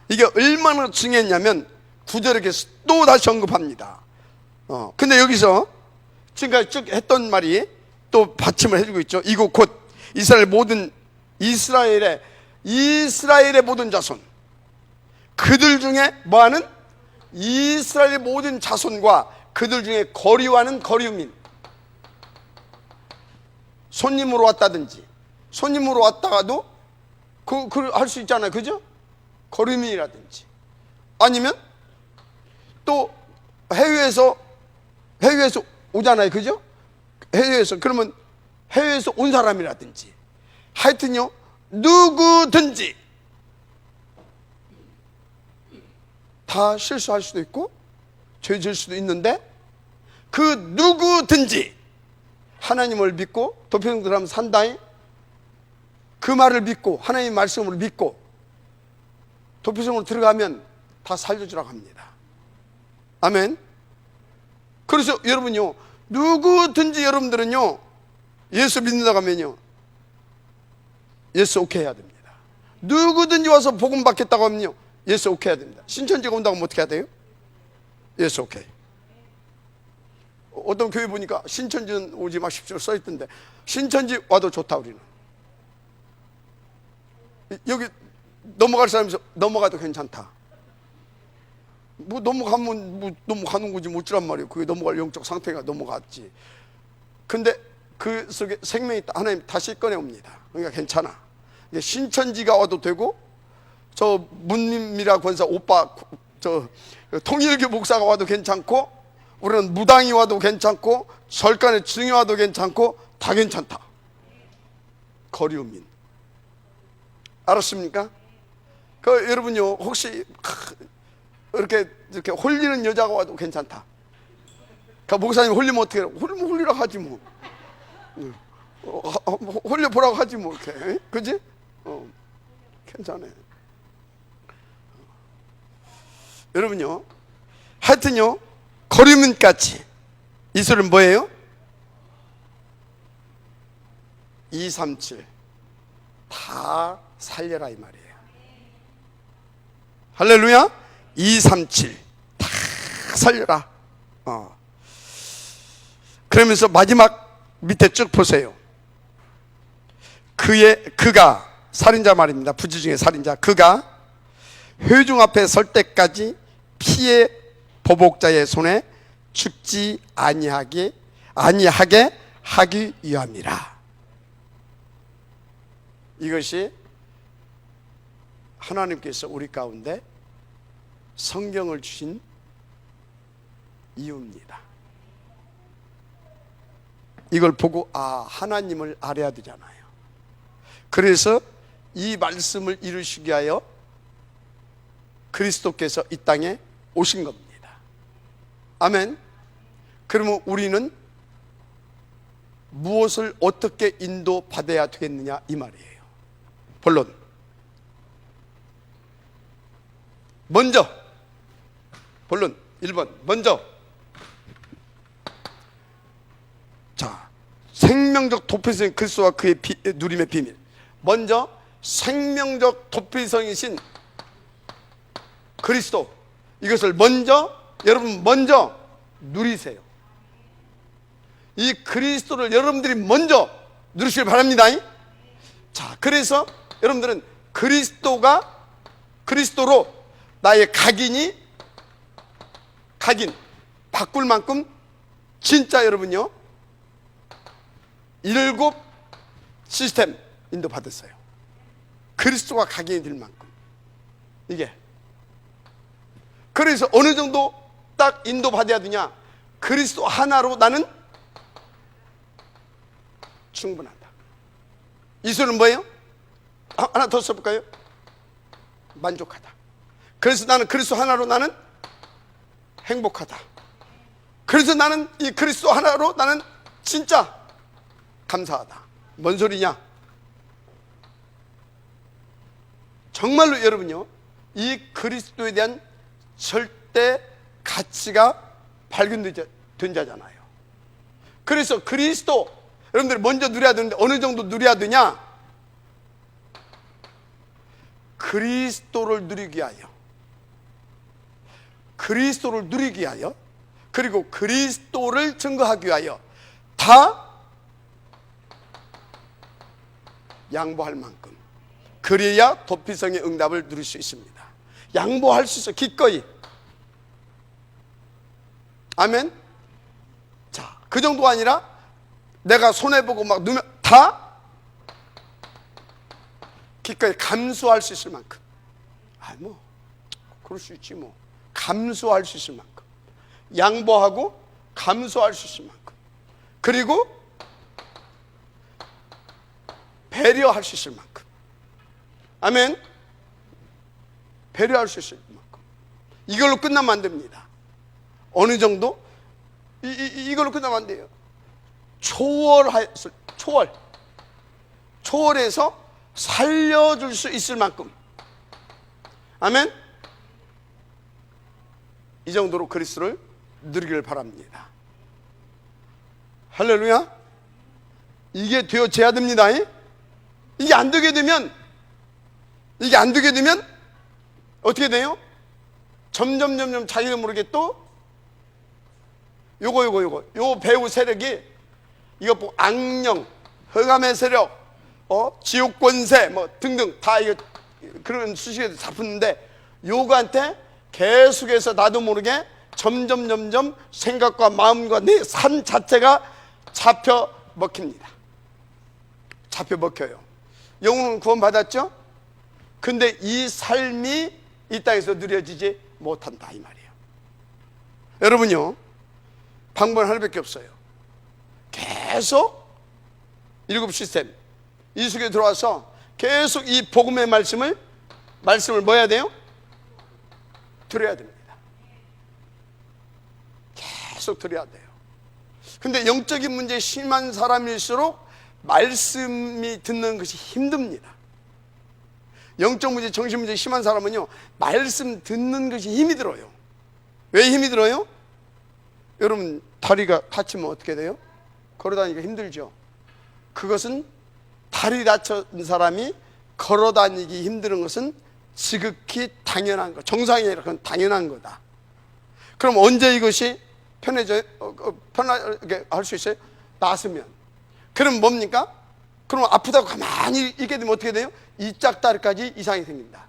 이게 얼마나 중요했냐면 9절에 또 다시 언급합니다. 근데 여기서 지금까지 쭉 했던 말이 또 받침을 해주고 있죠. 이곳 곧 이스라엘의 모든 자손, 그들 중에 뭐하는? 이스라엘의 모든 자손과 그들 중에 거류하는 거류민. 손님으로 왔다든지, 손님으로 왔다가도 할 수 있잖아요. 그죠? 거류민이라든지, 아니면 또 해외에서 오잖아요. 그죠? 해외에서, 그러면 해외에서 온 사람이라든지, 하여튼요, 누구든지 다 실수할 수도 있고 죄 질 수도 있는데, 그 누구든지 하나님을 믿고 도피성 들어가면 산다잉, 그 말을 믿고 하나님의 말씀을 믿고 도피성으로 들어가면 다 살려주라고 합니다. 아멘. 그래서 여러분요, 누구든지 여러분들은요, 예수 믿는다고 하면요, 예수 오케이 해야 됩니다. 누구든지 와서 복음 받겠다고 하면요, 예수 오케이 해야 됩니다. 신천지가 온다고 하면 어떻게 해야 돼요? 예수 오케이. 어떤 교회 보니까 신천지는 오지 마십시오 써있던데, 신천지 와도 좋다. 우리는 여기 넘어갈 사람이 넘어가도 괜찮다. 뭐 넘어가면 뭐 넘어가는 거지 못 주란 말이에요. 그게 넘어갈 영적 상태가 넘어갔지. 근데 그 속에 생명이 있다. 하나님 다시 꺼내옵니다. 그러니까 괜찮아. 이제 신천지가 와도 되고, 저 문민미라 권사 오빠, 저 통일교 목사가 와도 괜찮고, 우리는 무당이 와도 괜찮고, 절간의 증이 와도 괜찮고, 다 괜찮다. 거류민. 알았습니까? 여러분요, 혹시 이렇게 홀리는 여자가 와도 괜찮다. 목사님 홀리면 어떻게 해? 홀리면 홀리라고 하지 뭐. 홀려보라고 하지 뭐. 이렇게. 그지? 괜찮아. 여러분요, 하여튼요, 거리문까지. 이 소리는 뭐예요? 237 다 살려라 이 말이에요. 할렐루야. 237 다 살려라. 그러면서 마지막 밑에 쭉 보세요. 그가 살인자 말입니다. 부지 중에 살인자. 그가 회중 앞에 설 때까지 피해 보복자의 손에 죽지 아니하게 하기 위함이라. 이것이 하나님께서 우리 가운데 성경을 주신 이유입니다. 이걸 보고 하나님을 알아야 되잖아요. 그래서 이 말씀을 이루시기 위하여 그리스도께서 이 땅에 오신 겁니다. 아멘. 그러면 우리는 무엇을 어떻게 인도받아야 되겠느냐 이 말이에요. 본론, 본론 1번 먼저, 자, 생명적 도피성인 그리스도와 그의 누림의 비밀. 먼저 생명적 도피성이신 그리스도, 이것을 여러분 먼저 누리세요. 이 그리스도를 여러분들이 먼저 누리시길 바랍니다. 자, 그래서 여러분들은 그리스도로 나의 각인 바꿀 만큼 진짜 여러분요 7 시스템 인도받았어요. 그리스도가 각인이 될 만큼. 이게 그래서 어느 정도 딱 인도받아야 되냐? 그리스도 하나로 나는 충분하다. 이 소리는 뭐예요? 하나 더 써볼까요? 만족하다. 그래서 나는 그리스도 하나로 나는 행복하다. 그래서 나는 이 그리스도 하나로 나는 진짜 감사하다. 뭔 소리냐? 정말로 여러분요, 이 그리스도에 대한 절대 가치가 발견된 자잖아요. 그래서 그리스도 여러분들이 먼저 누려야 되는데 어느 정도 누려야 되냐? 그리스도를 누리기 위하여 그리고 그리스도를 증거하기 위하여 다 양보할 만큼, 그래야 도피성의 응답을 누릴 수 있습니다. 양보할 수 있어, 기꺼이. 아멘. 자, 그 정도가 아니라 내가 손해보고 막 누면 다 기꺼이 감수할 수 있을 만큼. 그럴 수 있지 뭐. 감수할 수 있을 만큼, 양보하고 감수할 수 있을 만큼, 그리고 배려할 수 있을 만큼. 아멘. 배려할 수 있을 만큼. 이걸로 끝나면 안 됩니다. 어느 정도? 이걸로 끝나면 안 돼요. 초월해서 살려줄 수 있을 만큼. 아멘. 이 정도로 그리스도를 누리기를 바랍니다. 할렐루야. 이게 되어져야 됩니다. 이게 안 되게 되면 어떻게 돼요? 점점 자기가 모르게 또 요 배후 세력이 이거 보고 악령, 흑암의 세력, 지옥 권세 뭐 등등 다 이거 그런 수식에도 잡혔는데, 요거한테 계속해서 나도 모르게 점점 생각과 마음과 내 삶 자체가 잡혀 먹힙니다. 잡혀 먹혀요. 영혼은 구원받았죠? 근데 이 삶이 이 땅에서 누려지지 못한다 이 말이에요. 여러분요, 방법은 하나밖에 없어요. 계속 7 시스템 이 속에 들어와서 계속 이 복음의 말씀을 뭐 해야 돼요? 들어야 됩니다. 계속 들어야 돼요. 근데 영적인 문제에 심한 사람일수록 말씀이 듣는 것이 힘듭니다. 영적 문제, 정신 문제에 심한 사람은요, 말씀 듣는 것이 힘이 들어요. 왜 힘이 들어요? 여러분, 다리가 다치면 어떻게 돼요? 걸어다니기가 힘들죠. 그것은 다리 다친 사람이 걸어다니기 힘든 것은 지극히 당연한 거, 정상이 아니라 그건 당연한 거다. 그럼 언제 이것이 편해져요? 편하게 할 수 있어요? 나으면. 그럼 뭡니까? 그럼 아프다고 가만히 있게 되면 어떻게 돼요? 이 짝다리까지 이상이 생긴다.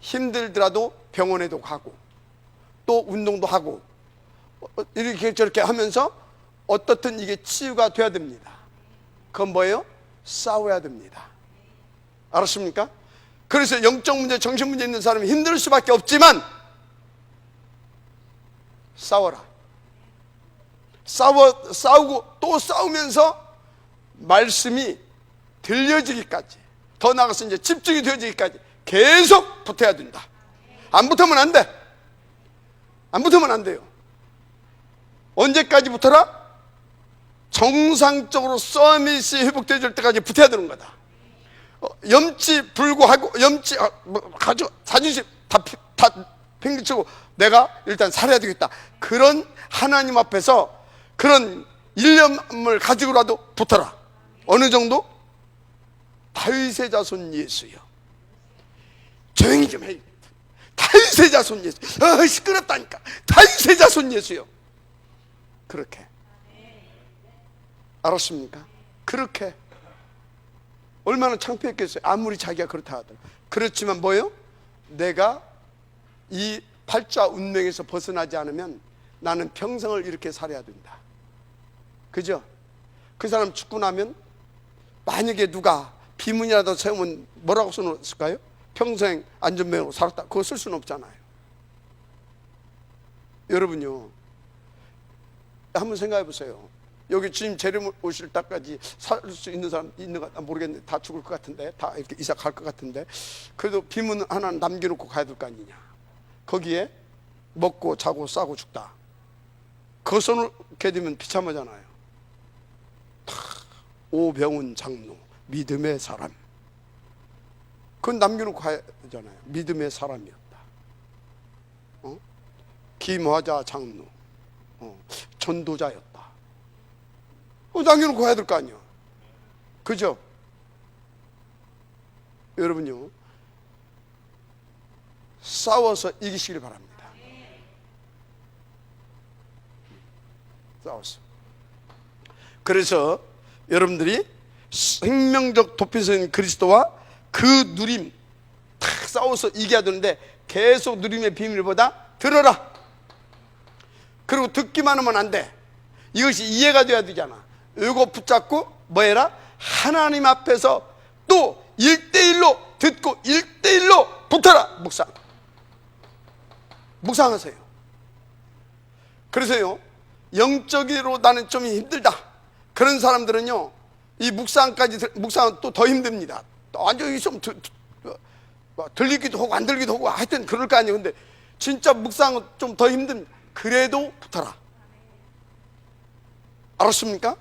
힘들더라도 병원에도 가고 또 운동도 하고 이렇게 저렇게 하면서 어떻든 이게 치유가 돼야 됩니다. 그건 뭐예요? 싸워야 됩니다. 알았습니까? 그래서 영적 문제, 정신 문제 있는 사람이 힘들 수밖에 없지만 싸워라. 싸우고 또 싸우면서 말씀이 들려지기까지, 더 나아가서 이제 집중이 되어지기까지 계속 붙어야 된다. 안 붙으면 안 돼. 안 붙으면 안 돼요. 언제까지 붙어라? 정상적으로 서밋이 회복되어질 때까지 붙어야 되는 거다. 염치 불구하고 염치 가져 자존심 다 팽개치고 내가 일단 살아야 되겠다. 그런 하나님 앞에서 그런 일념을 가지고라도 붙어라. 어느 정도? 다윗의 자손 예수요. 조용히 좀 해. 다윗의 자손 예수. 시끄럽다니까. 다윗의 자손 예수요. 그렇게. 알았습니까? 그렇게. 얼마나 창피했겠어요. 아무리 자기가 그렇다 하더라도. 그렇지만 뭐예요? 내가 이 팔자 운명에서 벗어나지 않으면 나는 평생을 이렇게 살아야 된다. 그죠? 그 사람 죽고 나면 만약에 누가 비문이라도 세우면 뭐라고 써놓았을까요? 평생 안전병으로 살았다. 그거 쓸 수는 없잖아요. 여러분요, 한번 생각해 보세요. 여기 주님 재림 오실 때까지 살 수 있는 사람 있는가 모르겠는데 다 죽을 것 같은데, 다 이렇게 이사 갈 것 같은데, 그래도 비문 하나 남겨놓고 가야 될 거 아니냐. 거기에 먹고 자고 싸고 죽다. 그거 써놓게 되면 비참하잖아요. 오병훈 장로, 믿음의 사람. 그건 남겨놓고 가야 되잖아요. 믿음의 사람이었다. 김화자 장로, 전도자였다. 남겨놓고 가야 될 거 아니야. 그죠? 여러분요, 싸워서 이기시길 바랍니다. 싸웠어. 그래서 여러분들이 생명적 도피성인 그리스도와 그 누림 탁 싸워서 이겨야 되는데, 계속 누림의 비밀보다 들어라. 그리고 듣기만 하면 안 돼. 이것이 이해가 돼야 되잖아. 이거 붙잡고 뭐 해라? 하나님 앞에서 또 1대1로 듣고 1대1로 붙어라. 묵상하세요. 그래서요, 영적으로 나는 좀 힘들다, 그런 사람들은요, 이 묵상은 또 더 힘듭니다. 완전히 좀 들리기도 하고 안 들리기도 하고 하여튼 그럴 거 아니에요. 근데 진짜 묵상은 좀 더 힘듭니다. 그래도 붙어라. 알았습니까?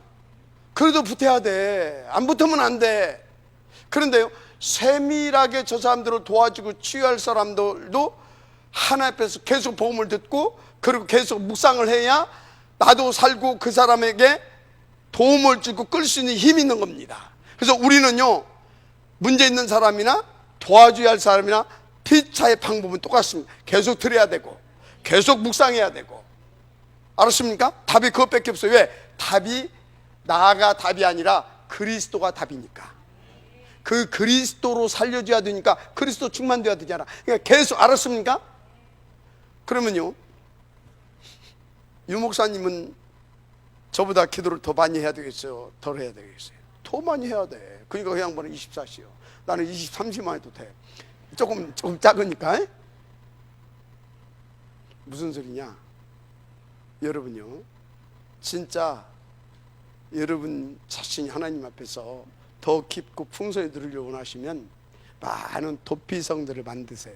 그래도 붙어야 돼. 안 붙으면 안 돼. 그런데요, 세밀하게 저 사람들을 도와주고 치유할 사람들도 하나님 앞에서 계속 복음을 듣고 그리고 계속 묵상을 해야 나도 살고 그 사람에게 도움을 주고 끌 수 있는 힘이 있는 겁니다. 그래서 우리는요, 문제 있는 사람이나 도와줘야 할 사람이나 피차의 방법은 똑같습니다. 계속 들어야 되고 계속 묵상해야 되고. 알았습니까? 답이 그것밖에 없어요. 왜? 답이 나가 답이 아니라 그리스도가 답이니까. 그 그리스도로 살려줘야 되니까 그리스도 충만돼야 되잖아. 그러니까 계속. 알았습니까? 그러면요, 유 목사님은 저보다 기도를 더 많이 해야 되겠어요? 덜 해야 되겠어요? 더 많이 해야 돼. 그러니까 그 양반은 24시요. 나는 23시만 해도 돼. 조금 작으니까. 무슨 소리냐? 여러분요, 진짜 여러분 자신이 하나님 앞에서 더 깊고 풍성히 누리려고 원하시면 많은 도피성들을 만드세요.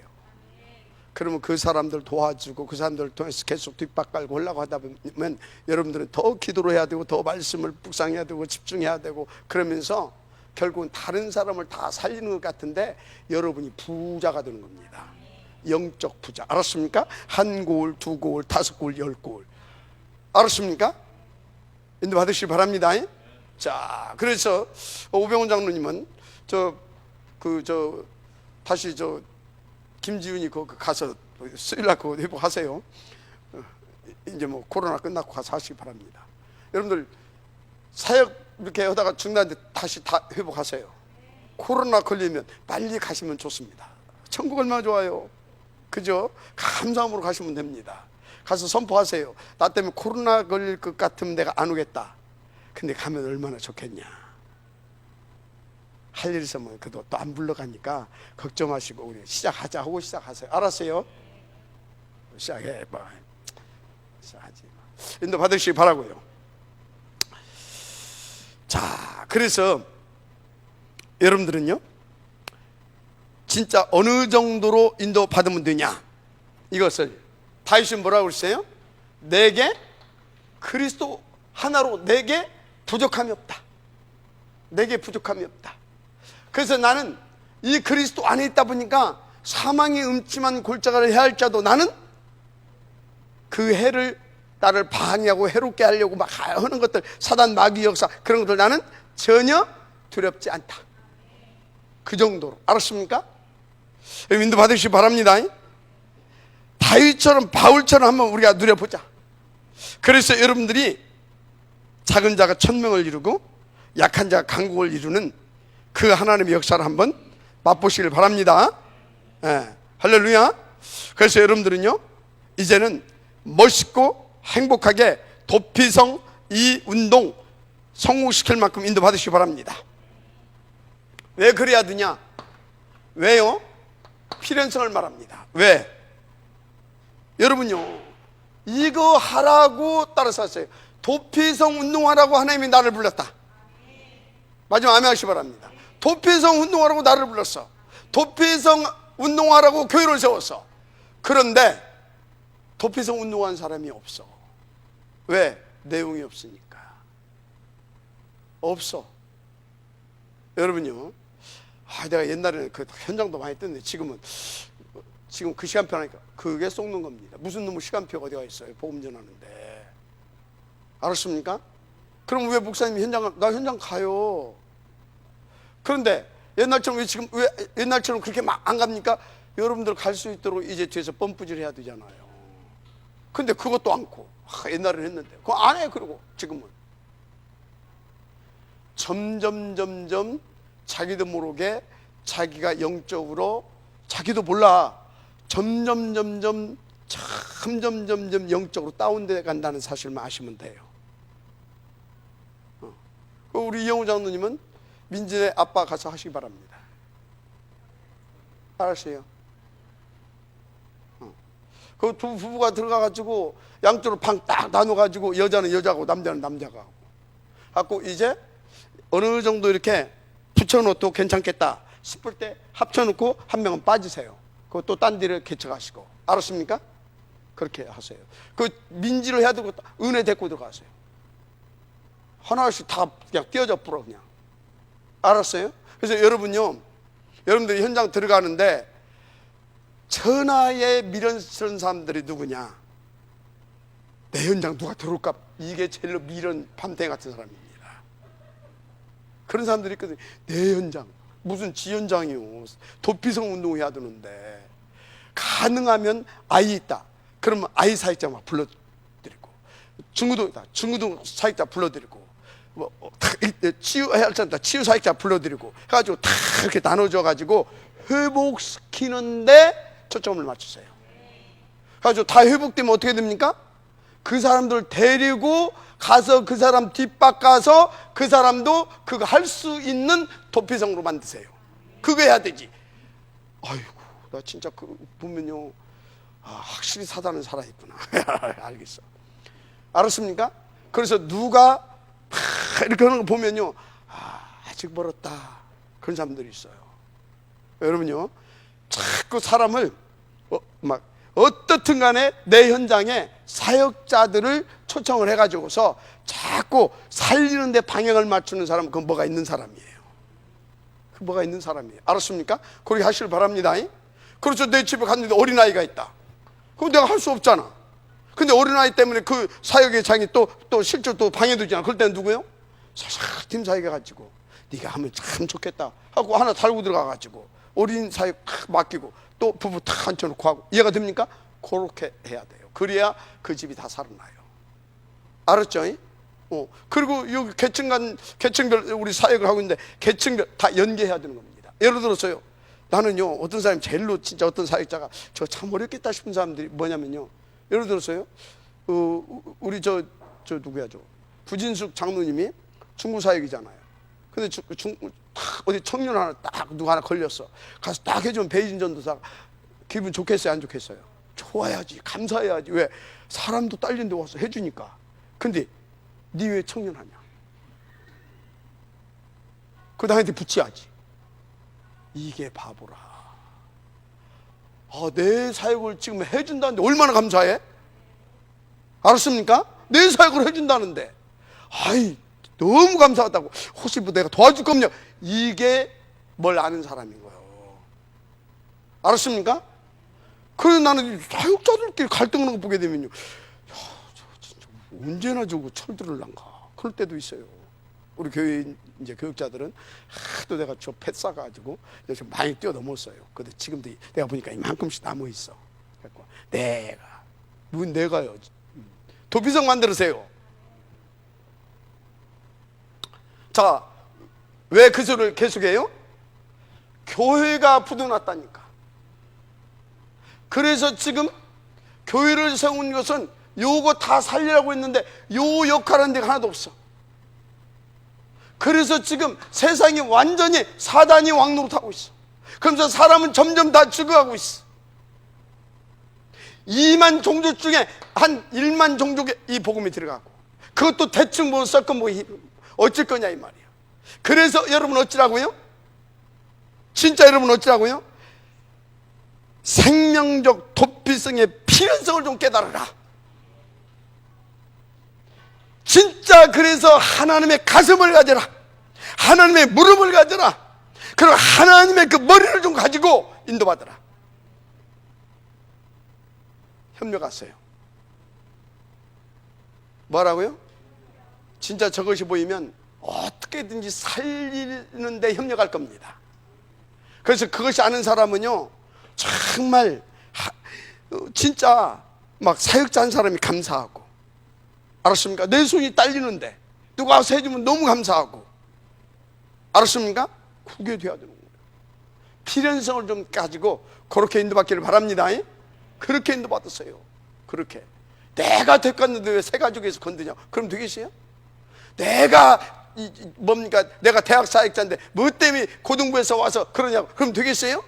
그러면 그 사람들 도와주고 그 사람들을 통해서 계속 뒷바깔고 올라고 하다 보면 여러분들은 더 기도를 해야 되고 더 말씀을 묵상해야 되고 집중해야 되고 그러면서 결국은 다른 사람을 다 살리는 것 같은데 여러분이 부자가 되는 겁니다. 영적 부자. 알았습니까? 한 고을, 두 고을, 다섯 고을, 열 고을. 알았습니까? 인도 받으시기 바랍니다. 자, 그래서 오병훈 장로님은 다시 김지훈이 가서 수요일날 그거 회복하세요. 이제 뭐 코로나 끝나고 가서 하시기 바랍니다. 여러분들 사역 이렇게 하다가 중단데 다시 다 회복하세요. 코로나 걸리면 빨리 가시면 좋습니다. 천국 얼마나 좋아요. 그죠? 감사함으로 가시면 됩니다. 가서 선포하세요. 나 때문에 코로나 걸릴 것 같으면 내가 안 오겠다. 근데 가면 얼마나 좋겠냐. 할 일 있으면 그도 또 안 불러가니까 걱정 마시고 우리 시작하자 하고 시작하세요. 알았어요? 시작해 봐. 시작하지. 인도 받으시기 바라고요. 자, 그래서 여러분들은요, 진짜 어느 정도로 인도 받으면 되냐? 이것을 다윗은 뭐라고 그랬어요? 내게 그리스도 하나로 내게 부족함이 없다. 내게 부족함이 없다. 그래서 나는 이 그리스도 안에 있다 보니까 사망의 음침한 골짜기를 해야 할지라도 나는 그 해를 나를 방해하고 해롭게 하려고 막 하는 것들, 사단 마귀 역사 그런 것들 나는 전혀 두렵지 않다. 그 정도로. 알았습니까? 인도 받으시기 바랍니다. 다윗처럼 바울처럼 한번 우리가 누려보자. 그래서 여러분들이 작은 자가 천명을 이루고 약한 자가 강국을 이루는 그 하나님의 역사를 한번 맛보시길 바랍니다. 할렐루야. 그래서 여러분들은요, 이제는 멋있고 행복하게 도피성 이 운동 성공시킬 만큼 인도 받으시기 바랍니다. 왜 그래야 되냐? 왜요? 필연성을 말합니다. 왜? 여러분요, 이거 하라고 따라서 하세요. 도피성 운동하라고 하나님이 나를 불렀다. 마지막 아멘 하시기 바랍니다. 도피성 운동하라고 나를 불렀어. 도피성 운동하라고 교회를 세웠어. 그런데 도피성 운동한 사람이 없어. 왜? 내용이 없으니까. 없어. 여러분요, 내가 옛날에는 그 현장도 많이 떴는데 지금 그 시간표 하니까 그게 속는 겁니다. 무슨 놈의 시간표가 어디가 있어요? 복음 전하는데. 알았습니까? 그럼 왜 목사님이 나 현장 가요? 그런데 왜 옛날처럼 그렇게 막 안 갑니까? 여러분들 갈 수 있도록 이제 뒤에서 펌프질 해야 되잖아요. 근데 그것도 않고, 옛날에는 했는데 그거 안 해. 그러고 지금은 점점 자기도 모르게 자기가 영적으로 자기도 몰라 점점 영적으로 다운돼 간다는 사실만 아시면 돼요. 우리 이영우 장로님은 민진의 아빠 가서 하시기 바랍니다. 알았어요? 그 두 부부가 들어가가지고 양쪽으로 방 딱 나눠가지고 여자는 여자고 남자는 남자가 하고 갖고 이제 어느 정도 이렇게 붙여놓도 괜찮겠다 싶을 때 합쳐놓고 한 명은 빠지세요. 그또 딴 데를 개척하시고. 알았습니까? 그렇게 하세요. 그 민지를 해야 되고 은혜 데리고 들어가세요. 하나씩 다 그냥 띄어져 불어 그냥. 알았어요? 그래서 여러분요, 여러분들이 현장 들어가는데 천하의 미련스러운 사람들이 누구냐? 내 현장 누가 들어올까? 이게 제일로 미련 밤탱이 같은 사람입니다. 그런 사람들이 있거든요. 내 현장 무슨 지 현장이요? 도피성 운동을 해야 되는데 가능하면 아이 있다. 그러면 아이 사역자 막 불러드리고 중고등 사역자 불러드리고 치유해야 할 사람 치유 사역자 불러드리고 해가지고 다 이렇게 나눠줘가지고 회복시키는데 초점을 맞추세요. 그래가지고 다 회복되면 어떻게 됩니까? 그 사람들 데리고 가서 그 사람 뒷바꿔서 그 사람도 그거 할 수 있는 도피성으로 만드세요. 그거 해야 되지. 아이고, 나 진짜 그 보면요, 확실히 사단은 살아있구나. 알겠어. 알았습니까? 그래서 누가 이렇게 하는 거 보면요, 아직 멀었다. 그런 사람들이 있어요. 여러분요, 자꾸 사람을 막 어떻든 간에 내 현장에 사역자들을 초청을 해가지고서 자꾸 살리는 데 방향을 맞추는 사람은 그건 뭐가 있는 사람이에요. 그 뭐가 있는 사람이에요. 알았습니까? 그렇게 하시길 바랍니다. 그렇죠. 내 집에 갔는데 어린아이가 있다. 그럼 내가 할 수 없잖아. 근데 어린아이 때문에 그 사역의 장이 또 실제로 또 방해되잖아. 그럴 때는 누구요? 사사 팀 사역해가지고 네가 하면 참 좋겠다 하고 하나 달고 들어가가지고 어린 사역 탁 맡기고 또 부부 탁 앉혀놓고 하고. 이해가 됩니까? 그렇게 해야 돼요. 그래야 그 집이 다 살아나요. 알았죠? 그리고 여기 계층별 우리 사역을 하고 있는데 계층별 다 연계해야 되는 겁니다. 예를 들어서요, 나는요 어떤 사람이 제일로 진짜 어떤 사역자가 저 참 어렵겠다 싶은 사람들이 뭐냐면요, 예를 들어서요 우리 저 누구야, 저 부진숙 장로님이 중구 사역이잖아요. 근데 어디 청년 하나 딱 누가 하나 걸렸어. 가서 딱 해주면 베이징 전도사가 기분 좋겠어요, 안 좋겠어요? 좋아야지, 감사해야지. 왜? 사람도 딸린데 와서 해주니까. 근데 니 왜 청년하냐? 그 나한테 붙여야지. 이게 바보라. 내 사역을 지금 해준다는데 얼마나 감사해? 알았습니까? 내 사역을 해준다는데 아이 너무 감사하다고. 혹시 뭐 내가 도와줄 겁냐? 이게 뭘 아는 사람인 거예요. 알았습니까? 그래서 나는 사역자들끼리 갈등하는 거 보게 되면요, 진짜 언제나 저거 철들을란가 그럴 때도 있어요. 우리 교회 이제 교육자들은 하도 내가 저 펫 싸가지고 좀 많이 뛰어넘었어요. 근데 지금도 내가 보니까 이만큼씩 남아 있어. 내가요. 도피성 만들으세요. 자, 왜 그 소리를 계속해요? 교회가 부도났다니까. 그래서 지금 교회를 세운 것은 요거 다 살리라고 했는데 요 역할하는 데가 하나도 없어. 그래서 지금 세상이 완전히 사단이 왕노릇하고 있어. 그러면서 사람은 점점 다 죽어가고 있어. 2만 종족 중에 한 1만 종족에 이 복음이 들어가고, 그것도 대충 뭐 섞어 뭐 어쩔 거냐 이 말이야. 그래서 여러분 어찌라고요? 진짜 여러분 어찌라고요? 생명적 도피성의 필연성을 좀 깨달아라. 진짜 그래서 하나님의 가슴을 가져라. 하나님의 무릎을 가져라. 그리고 하나님의 그 머리를 좀 가지고 인도받아라. 협력하세요. 뭐라고요? 진짜 저것이 보이면 어떻게든지 살리는데 협력할 겁니다. 그래서 그것이 아는 사람은요 정말 진짜 막 사역자 한 사람이 감사하고, 알았습니까? 내 손이 딸리는데 누가 와서 해주면 너무 감사하고, 알았습니까? 그게 돼야 되는 거예요. 필연성을 좀 가지고 그렇게 인도받기를 바랍니다. 그렇게 인도받았어요. 그렇게 내가 됐겠는데 왜 새 가족에서 건드냐? 그럼 되겠어요? 내가 뭡니까? 내가 대학 사역자인데 뭐 때문에 고등부에서 와서 그러냐고? 그럼 되겠어요?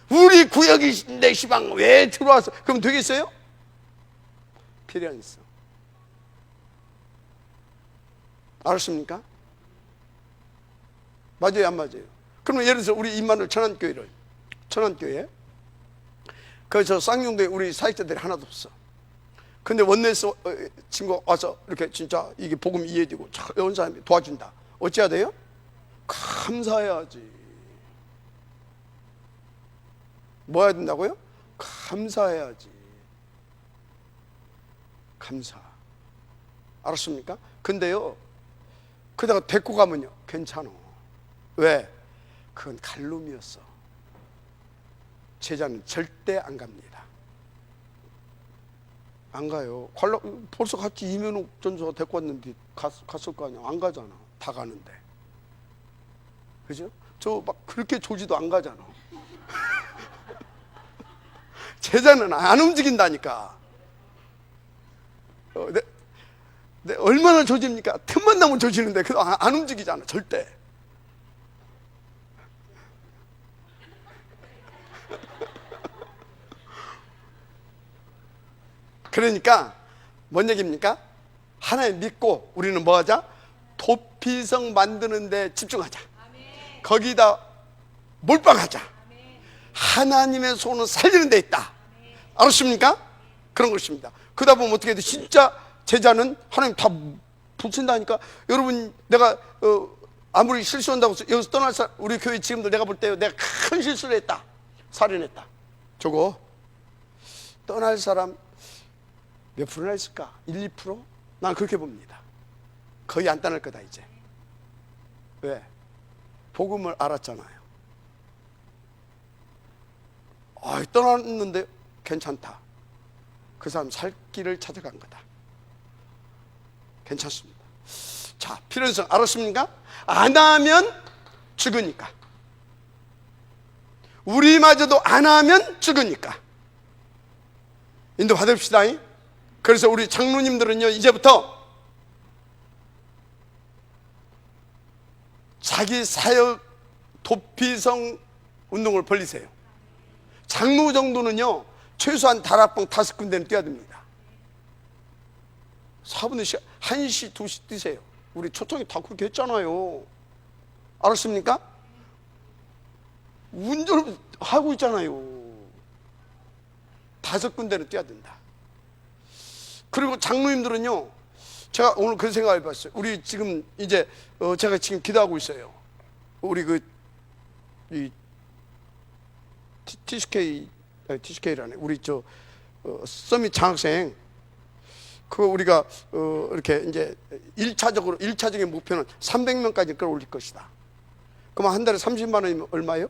우리 구역인데 시방 왜 들어와서? 그럼 되겠어요? 필요한 있어. 알았습니까? 맞아요, 안 맞아요? 그러면 예를 들어서 우리 임마누엘 천안교회 그래서 쌍용도에 우리 사역자들이 하나도 없어. 근데 원내에서 친구가 와서 이렇게 진짜 이게 복음 이해되고 온 사람이 도와준다. 어찌해야 돼요? 감사해야지. 뭐 해야 된다고요? 감사해야지. 감사. 알았습니까? 근데요, 그러다가 데리고 가면요 괜찮아. 왜? 그건 갈름이었어. 제자는 절대 안 갑니다. 안 가요. 벌써 같이 이면옥 전도사 데리고 왔는데 갔을 거 아니야. 안 가잖아. 다 가는데. 그죠? 저 막 그렇게 조지도 안 가잖아. 제자는 안 움직인다니까. 얼마나 조집니까? 틈만 나면 조지는데 그래도 안 움직이잖아. 절대. 그러니까 뭔 얘기입니까? 하나님 믿고 우리는 뭐 하자? 도피성 만드는 데 집중하자. 거기다 몰빵하자. 하나님의 손은 살리는 데 있다. 알았습니까? 그런 것입니다. 그러다 보면 어떻게 돼? 진짜 제자는 하나님 다 붙인다니까. 여러분, 내가 아무리 실수한다고 해서 여기서 떠날 사람, 우리 교회 지금도 내가 볼 때 내가 큰 실수를 했다, 살인했다, 저거 떠날 사람 몇 프로나 있을까? 1, 2%? 난 그렇게 봅니다. 거의 안 떠날 거다 이제. 왜? 복음을 알았잖아요. 떠났는데 괜찮다. 그 사람 살 길을 찾아간 거다. 괜찮습니다. 자, 필연성 알았습니까? 안 하면 죽으니까. 우리마저도 안 하면 죽으니까. 인도 받읍시다. 그래서 우리 장로님들은요, 이제부터 자기 사역 도피성 운동을 벌리세요. 장로 정도는요, 최소한 다락방 5군데는 뛰어야 됩니다. 4분의 시간, 1시, 2시 뛰세요. 우리 초청이 다 그렇게 했잖아요. 알았습니까? 운전을 하고 있잖아요. 5군데는 뛰어야 된다. 그리고 장로님들은요, 제가 오늘 그런 생각을 해봤어요. 우리 지금 이제 제가 지금 기도하고 있어요. 우리 이 TCK라네. 우리 서밋 장학생, 그거 우리가 이렇게 이제 1차적인 목표는 300명까지 끌어올릴 것이다. 그러면 한 달에 30만 원이면 얼마요?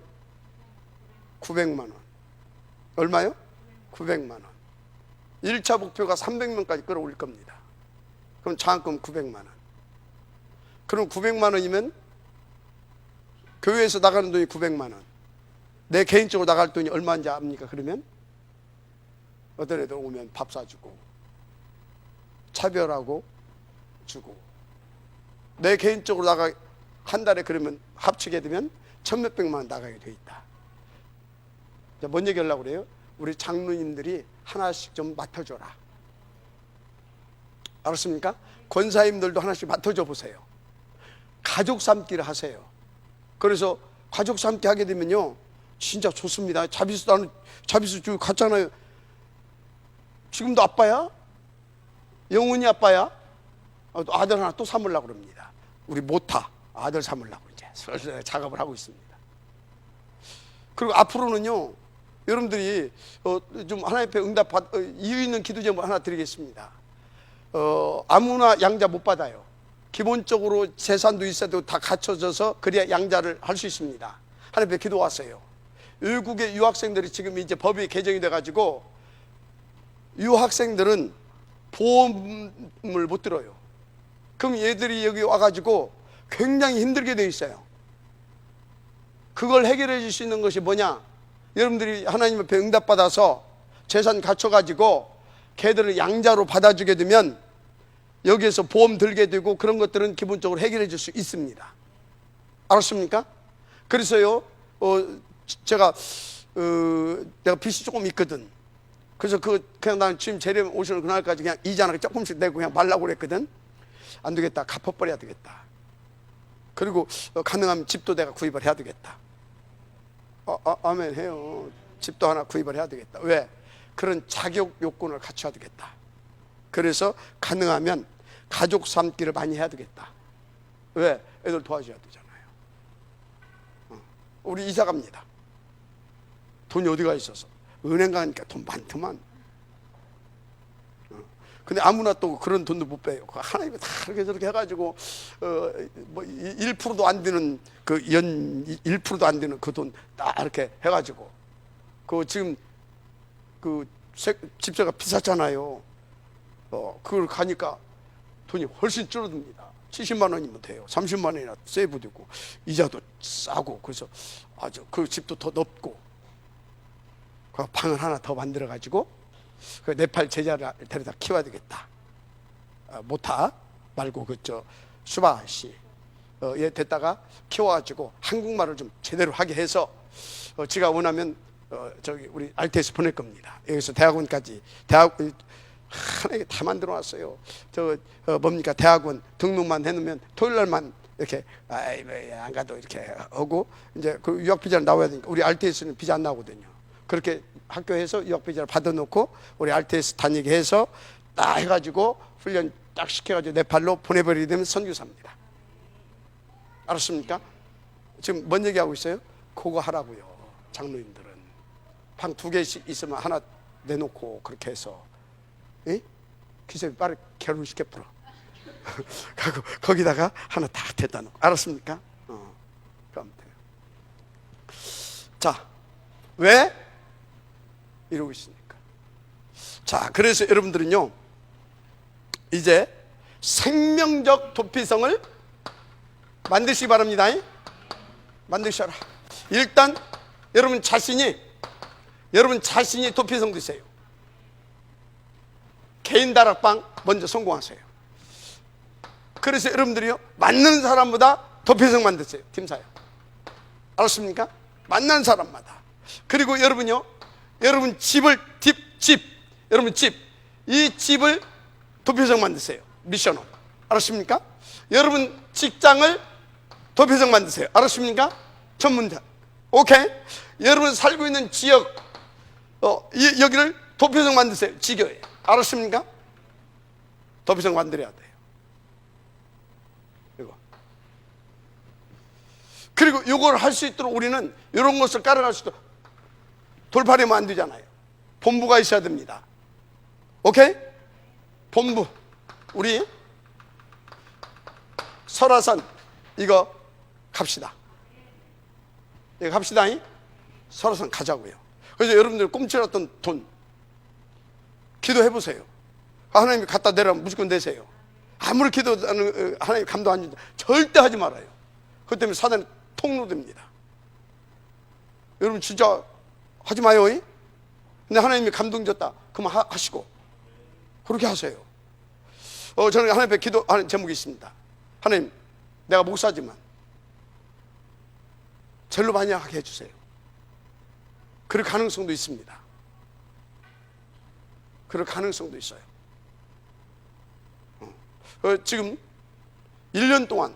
900만 원. 얼마요? 900만 원. 1차 목표가 300명까지 끌어올릴 겁니다. 그럼 장학금 900만 원. 그럼 900만 원이면 교회에서 나가는 돈이 900만 원. 내 개인적으로 나갈 돈이 얼마인지 압니까? 그러면 어떤 애들 오면 밥 사주고 차별하고 주고, 내 개인적으로 한 달에 그러면 합치게 되면 1,몇백만 원 나가게 돼 있다. 자, 뭔 얘기 하려고 그래요? 우리 장로님들이 하나씩 좀 맡아줘라. 알았습니까? 권사님들도 하나씩 맡아줘 보세요. 가족 삼기를 하세요. 그래서 가족 삼기 하게 되면요, 진짜 좋습니다. 자비수 주고 갔잖아요. 지금도 아빠야? 영훈이 아빠야? 아들 하나 또 삼으려고 그럽니다. 우리 모타 아들 삼으려고 이제 슬슬 작업을 하고 있습니다. 그리고 앞으로는요, 여러분들이 좀 하나님 앞에 이유 있는 기도 제목 하나 드리겠습니다. 아무나 양자 못 받아요. 기본적으로 재산도 있어도 다 갖춰져서 그래야 양자를 할 수 있습니다. 하나님 앞에 기도 왔어요. 외국의 유학생들이 지금 이제 법이 개정이 돼가지고 유학생들은 보험을 못 들어요. 그럼 얘들이 여기 와가지고 굉장히 힘들게 돼 있어요. 그걸 해결해 줄 수 있는 것이 뭐냐? 여러분들이 하나님 앞에 응답받아서 재산 갖춰가지고 걔들을 양자로 받아주게 되면 여기에서 보험 들게 되고 그런 것들은 기본적으로 해결해 줄 수 있습니다. 알았습니까? 그래서요, 내가 빚이 조금 있거든. 그래서 그냥 난 지금 재림 오시는 그날까지 그냥 이자 하나 조금씩 내고 그냥 말라고 그랬거든. 안 되겠다. 갚아버려야 되겠다. 그리고 가능하면 집도 내가 구입을 해야 되겠다. 아멘 해요. 집도 하나 구입을 해야 되겠다. 왜? 그런 자격 요건을 갖춰야 되겠다. 그래서 가능하면 가족 삼기를 많이 해야 되겠다. 왜? 애들 도와줘야 되잖아요. 우리 이사 갑니다. 돈이 어디가 있어서? 은행 가니까 돈 많더만. 근데 아무나 또 그런 돈도 못 빼요. 하나님이 다 이렇게 저렇게 해가지고, 1%도 안 되는, 1%도 안 되는 그 돈 딱 이렇게 해가지고. 지금, 집세가 비쌌잖아요. 그걸 가니까 돈이 훨씬 줄어듭니다. 70만 원이면 돼요. 30만 원이나 세이브 되고, 이자도 싸고, 그래서 아주 그 집도 더 넓고, 그 방을 하나 더 만들어가지고, 네팔 제자를 데려다 키워야 되겠다. 모타 말고 수바 씨, 얘 됐다가 키워가지고 한국말을 좀 제대로 하게 해서 제가 원하면 우리 RTS 보낼 겁니다. 여기서 대학원까지 하나님 다 만들어 놨어요. 뭡니까 대학원 등록만 해놓으면 토요일 날만 이렇게 안 가도 이렇게 하고 이제 그 유학 비자를 나와야 되니까 우리 RTS는 비자 안 나오거든요. 그렇게 학교에서 유학 비자를 받아놓고 우리 RTS 다니게 해서 딱 해가지고 훈련 딱 시켜가지고 네팔로 보내버리게 되면 선교사입니다. 알았습니까? 지금 뭔 얘기하고 있어요? 그거 하라고요. 장로님들은 방 2개씩 있으면 하나 내놓고 그렇게 해서 기세비 빠르게 결혼시켜버려. 거기다가 하나 딱 대다 놓고. 알았습니까? 그럼 돼요. 자, 왜 이러고 있습니까? 자, 그래서 여러분들은요 이제 생명적 도피성을 만드시기 바랍니다. 만드셔라. 일단 여러분 자신이 도피성 되세요. 개인 다락방 먼저 성공하세요. 그래서 여러분들이요 맞는 사람보다 도피성 만드세요. 팀사요. 알았습니까? 만난 사람마다. 그리고 여러분요 여러분 집을 여러분 이 집을 도피성 만드세요. 미션업. 알았습니까? 여러분 직장을 도피성 만드세요. 알았습니까? 전문자. 오케이? 여러분 살고 있는 지역 여기를 도피성 만드세요. 지교에. 알았습니까? 도피성 만들어야 돼요. 이거. 그리고 이걸 할 수 있도록 우리는 이런 것을 깔아갈 수 있도록 돌팔이면 안 되잖아요. 본부가 있어야 됩니다. 오케이? 본부. 우리 설화산 이거 갑시다. 이거 갑시다. 설화산 가자고요. 그래서 여러분들 꿈치렀던 돈 기도해 보세요. 하나님이 갖다 내라면 무조건 내세요. 아무리 기도하는 하나님 감도 안 준다 절대 하지 말아요. 그것 때문에 사단이 통로됩니다. 여러분 진짜 하지 마요. 근데 하나님이 감동 줬다 그러면 하시고 그렇게 하세요. 저는 하나님 앞에 기도하는 제목이 있습니다. 하나님, 내가 목사지만 절로 많이 하게 해주세요. 그럴 가능성도 있습니다. 그럴 가능성도 있어요. 지금 1년 동안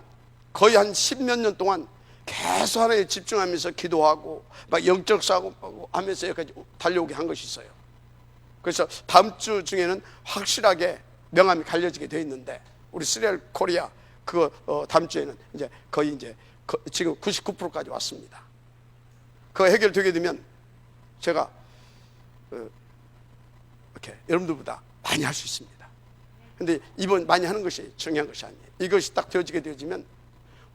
거의 한 10몇 년 동안 계속 하나님에 집중하면서 기도하고 막 영적 사고 하면서 여기까지 달려오게 한 것이 있어요. 그래서 다음 주 중에는 확실하게 명함이 갈려지게 되어 있는데 우리 스리얼 코리아 그거 다음 주에는 이제 거의 이제 지금 99%까지 왔습니다. 그거 해결되게 되면 제가 이렇게 여러분들보다 많이 할 수 있습니다. 근데 이번 많이 하는 것이 중요한 것이 아니에요. 이것이 딱 되어지면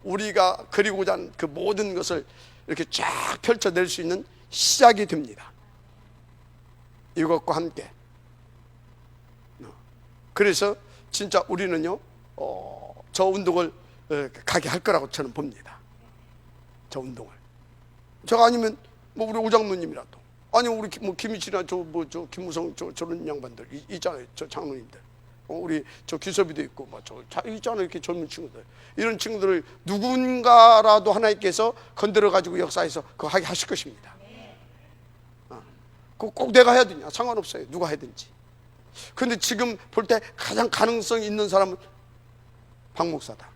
우리가 그리고자 하는 그 모든 것을 이렇게 쫙 펼쳐낼 수 있는 시작이 됩니다. 이것과 함께. 그래서 진짜 우리는요 저 운동을 가게 할 거라고 저는 봅니다. 저 운동을 제가 아니면 뭐 우리 오장로님이라도 아니면 우리 뭐 김희진이나 저 김무성 저런 양반들 있잖아요. 저 장로님들 우리 저 규섭이도 있고 뭐 저 있잖아요. 이렇게 젊은 친구들 이런 친구들을 누군가라도 하나님께서 건드려 가지고 역사에서 그거 하게 하실 것입니다. 그거 꼭 내가 해야 되냐 상관없어요. 누가 해든지. 근데 지금 볼 때 가장 가능성 있는 사람은 박 목사다.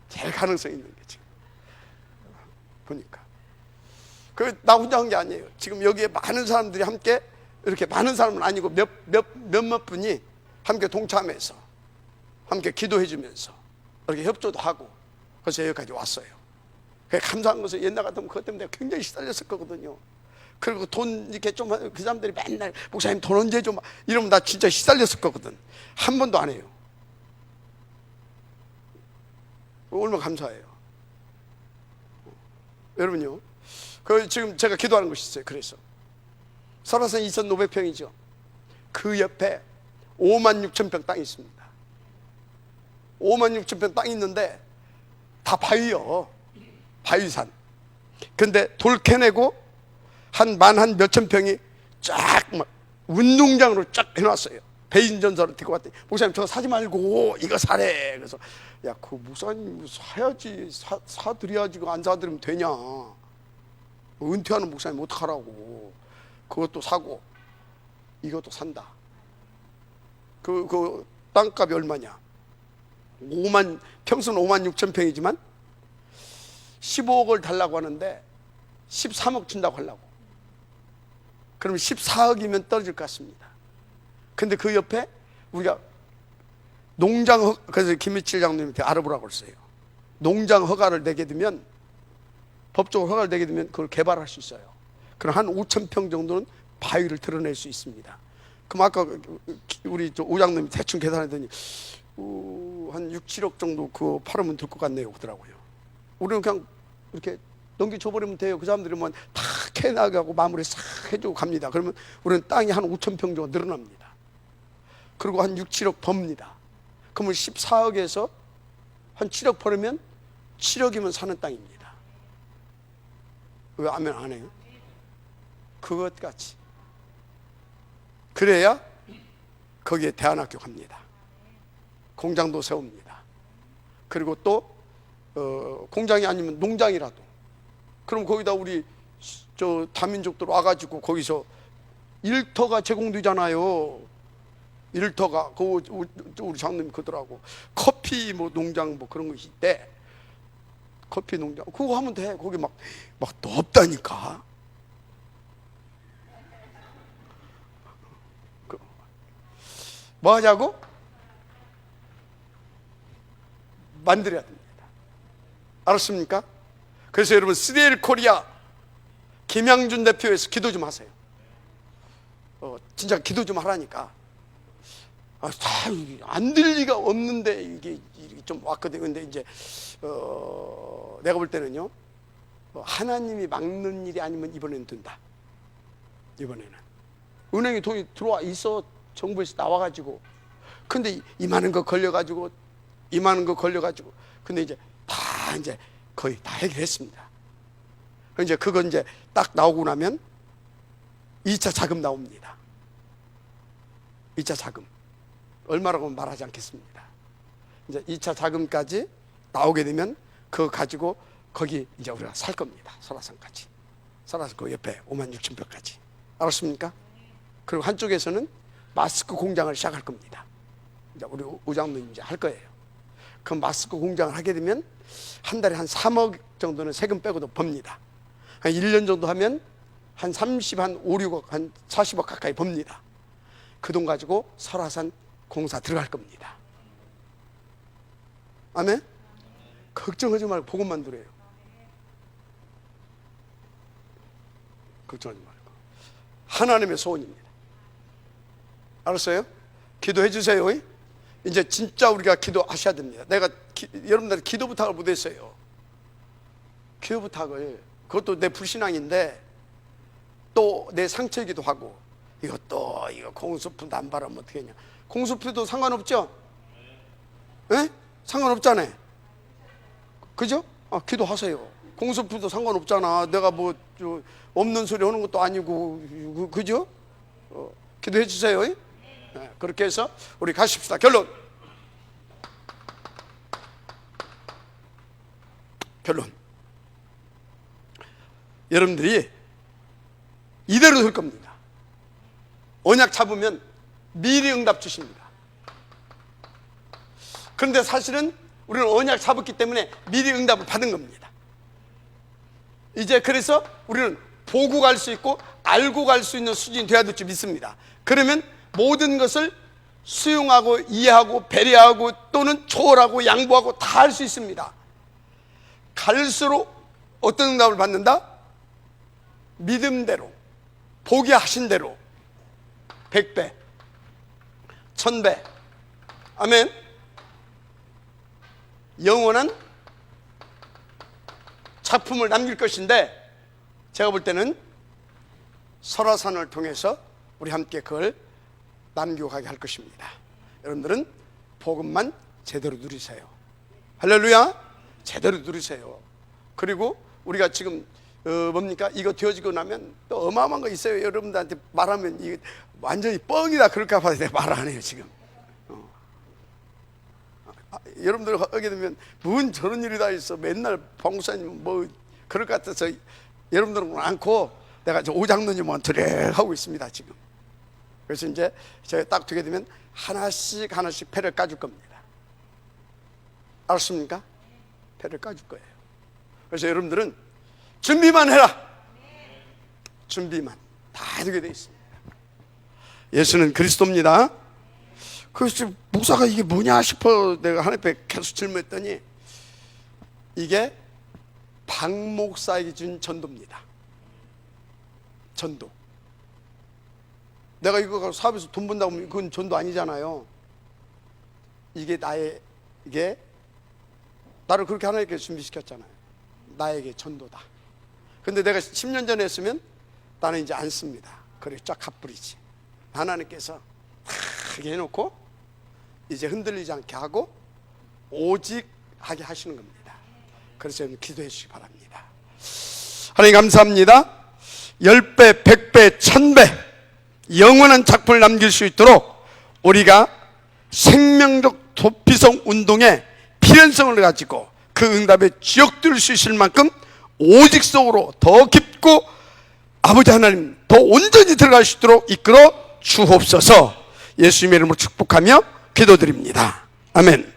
제일 가능성 있는 게 지금 보니까 나 혼자 한 게 아니에요. 지금 여기에 많은 사람들이 함께 이렇게 많은 사람은 아니고 몇몇 분이 함께 동참해서 함께 기도해 주면서 이렇게 협조도 하고 그래서 여기까지 왔어요. 감사한 것은 옛날 같으면 그것 때문에 내가 굉장히 시달렸을 거거든요. 그리고 돈 이렇게 좀 그 사람들이 맨날 목사님 돈 언제 좀 이러면 나 진짜 시달렸을 거거든. 한 번도 안 해요. 얼마나 감사해요. 여러분요 지금 제가 기도하는 것이 있어요. 그래서 설화산 2,500평이죠. 그 옆에 56,000평 땅이 있습니다. 56,000평 땅이 있는데 다 바위요. 바위산. 근데 돌 캐내고 한 몇천 평이 쫙 막 운동장으로 쫙 해놨어요. 배인전설을 듣고 왔더니 목사님 저거 사지 말고 이거 사래. 그래서 야 그 목사님 사야지 사드려야지 안 사드리면 되냐. 은퇴하는 목사님 어떡하라고. 그것도 사고 이것도 산다. 그 땅값이 얼마냐? 평수는 5만 6천 평이지만 15억을 달라고 하는데 13억 준다고 하려고. 그러면 14억이면 떨어질 것 같습니다. 근데 그 옆에 우리가 그래서 김미칠 장로님한테 알아보라고 했어요. 농장 허가를 내게 되면, 법적으로 허가를 내게 되면 그걸 개발할 수 있어요. 그럼 한 5천 평 정도는 바위를 드러낼 수 있습니다. 그럼 아까 우리 오장님이 대충 계산했더니 한 6, 7억 정도 그거 팔으면 될 것 같네요 그러더라고요. 우리는 그냥 이렇게 넘겨줘버리면 돼요. 그 사람들이 뭐 다 캐나가고 마무리 싹 해주고 갑니다. 그러면 우리는 땅이 한 5천 평 정도 늘어납니다. 그리고 한 6, 7억 법니다. 그러면 14억에서 한 7억 벌으면 7억이면 사는 땅입니다. 왜 아멘 안 해요? 그것 같이. 그래야 거기에 대안학교 갑니다. 공장도 세웁니다. 그리고 또 공장이 아니면 농장이라도, 그럼 거기다 우리 다민족들 와가지고 거기서 일터가 제공되잖아요. 일터가 우리 장로님 그러더라고. 커피 뭐 농장 뭐 그런 거 있대. 커피 농장 그거 하면 돼. 거기 막 넓다니까. 뭐 하자고? 만들어야 됩니다. 알았습니까? 그래서 여러분, 스리엘 코리아 김양준 대표에서 기도 좀 하세요. 진짜 기도 좀 하라니까. 안 될 리가 없는데 이게 좀 왔거든요. 근데 이제 내가 볼 때는요, 하나님이 막는 일이 아니면 이번에는 된다. 이번에는 은행에 돈이 들어와 있어. 정부에서 나와가지고. 근데 이만한 거 걸려가지고 근데 이제 거의 다 해결했습니다. 이제 그거 이제 딱 나오고 나면 2차 자금 나옵니다. 2차 자금 얼마라고는 말하지 않겠습니다. 이제 2차 자금까지 나오게 되면 그거 가지고 거기 이제 우리가 살 겁니다. 설화산까지. 설화산 그 옆에 5만 6천 평까지. 알았습니까? 그리고 한쪽에서는 마스크 공장을 시작할 겁니다. 이제 우리 우장로님 이제 할 거예요. 그 마스크 공장을 하게 되면 한 달에 한 3억 정도는 세금 빼고도 법니다. 한 1년 정도 하면 한 5, 6억, 한 40억 가까이 법니다. 그 돈 가지고 설화산 공사 들어갈 겁니다. 아멘? 걱정하지 말고 복음만 들어요. 걱정하지 말고. 하나님의 소원입니다. 알았어요? 기도해 주세요. 이제 진짜 우리가 기도하셔야 됩니다. 내가 여러분들 기도 부탁을 못했어요. 기도 부탁을, 그것도 내 불신앙인데 또 내 상처이기도 하고, 이거 공수표도 안 바라면 어떻게 하냐. 공수표도 상관없죠? 예? 상관없잖아요. 그죠? 기도하세요. 공수표도 상관없잖아. 내가 뭐 없는 소리 하는 것도 아니고, 그죠? 기도해 주세요. 네, 그렇게 해서 우리 가십시다. 결론. 여러분들이 이대로 될 겁니다. 언약 잡으면 미리 응답 주십니다. 그런데 사실은 우리는 언약 잡았기 때문에 미리 응답을 받은 겁니다. 이제 그래서 우리는 보고 갈 수 있고 알고 갈 수 있는 수준이 되어야 될 줄 믿습니다. 그러면 모든 것을 수용하고 이해하고 배려하고 또는 초월하고 양보하고 다 할 수 있습니다. 갈수록 어떤 응답을 받는다? 믿음대로, 보게 하신 대로 100배, 1000배. 아멘. 영원한 작품을 남길 것인데, 제가 볼 때는 설화산을 통해서 우리 함께 그걸 남기고 가게 할 것입니다. 여러분들은 복음만 제대로 누리세요. 할렐루야. 제대로 누리세요. 그리고 우리가 지금 뭡니까? 이거 되어지고 나면 또 어마어마한 거 있어요. 여러분들한테 말하면 이게 완전히 뻥이다 그럴까 봐 내가 말 안 해요 지금. 여러분들 하게 되면 뭔 저런 일이 다 있어, 맨날 봉사님 뭐 그럴 것 같아서 여러분들은 않고, 내가 저 오장로님한테 하고 있습니다 지금. 그래서 이제 제가 딱 되게 되면 하나씩 패를 까줄 겁니다. 알았습니까? 패를 까줄 거예요. 그래서 여러분들은 준비만 해라. 준비만 다 되게 돼 있습니다. 예수는 그리스도입니다. 그래서 목사가 이게 뭐냐 싶어 내가 하나님 앞에 계속 질문했더니 이게 박 목사에게 준 전도입니다. 전도. 내가 이거 사업에서 돈 번다고 하면 그건 전도 아니잖아요. 이게 나를 그렇게 하나님께 준비시켰잖아요. 나에게 전도다. 근데 내가 10년 전에 했으면 나는 이제 안 씁니다. 그래 쫙 갚부리지. 하나님께서 크게 해놓고 이제 흔들리지 않게 하고 오직 하게 하시는 겁니다. 그래서 여러분 기도해 주시기 바랍니다. 하나님 감사합니다. 10배, 100배, 1000배 영원한 작품을 남길 수 있도록 우리가 생명적 도피성 운동의 필연성을 가지고 그 응답에 쥐어들 수 있을 만큼 오직 속으로 더 깊고 아버지 하나님 더 온전히 들어갈 수 있도록 이끌어 주옵소서. 예수님의 이름으로 축복하며 기도드립니다. 아멘.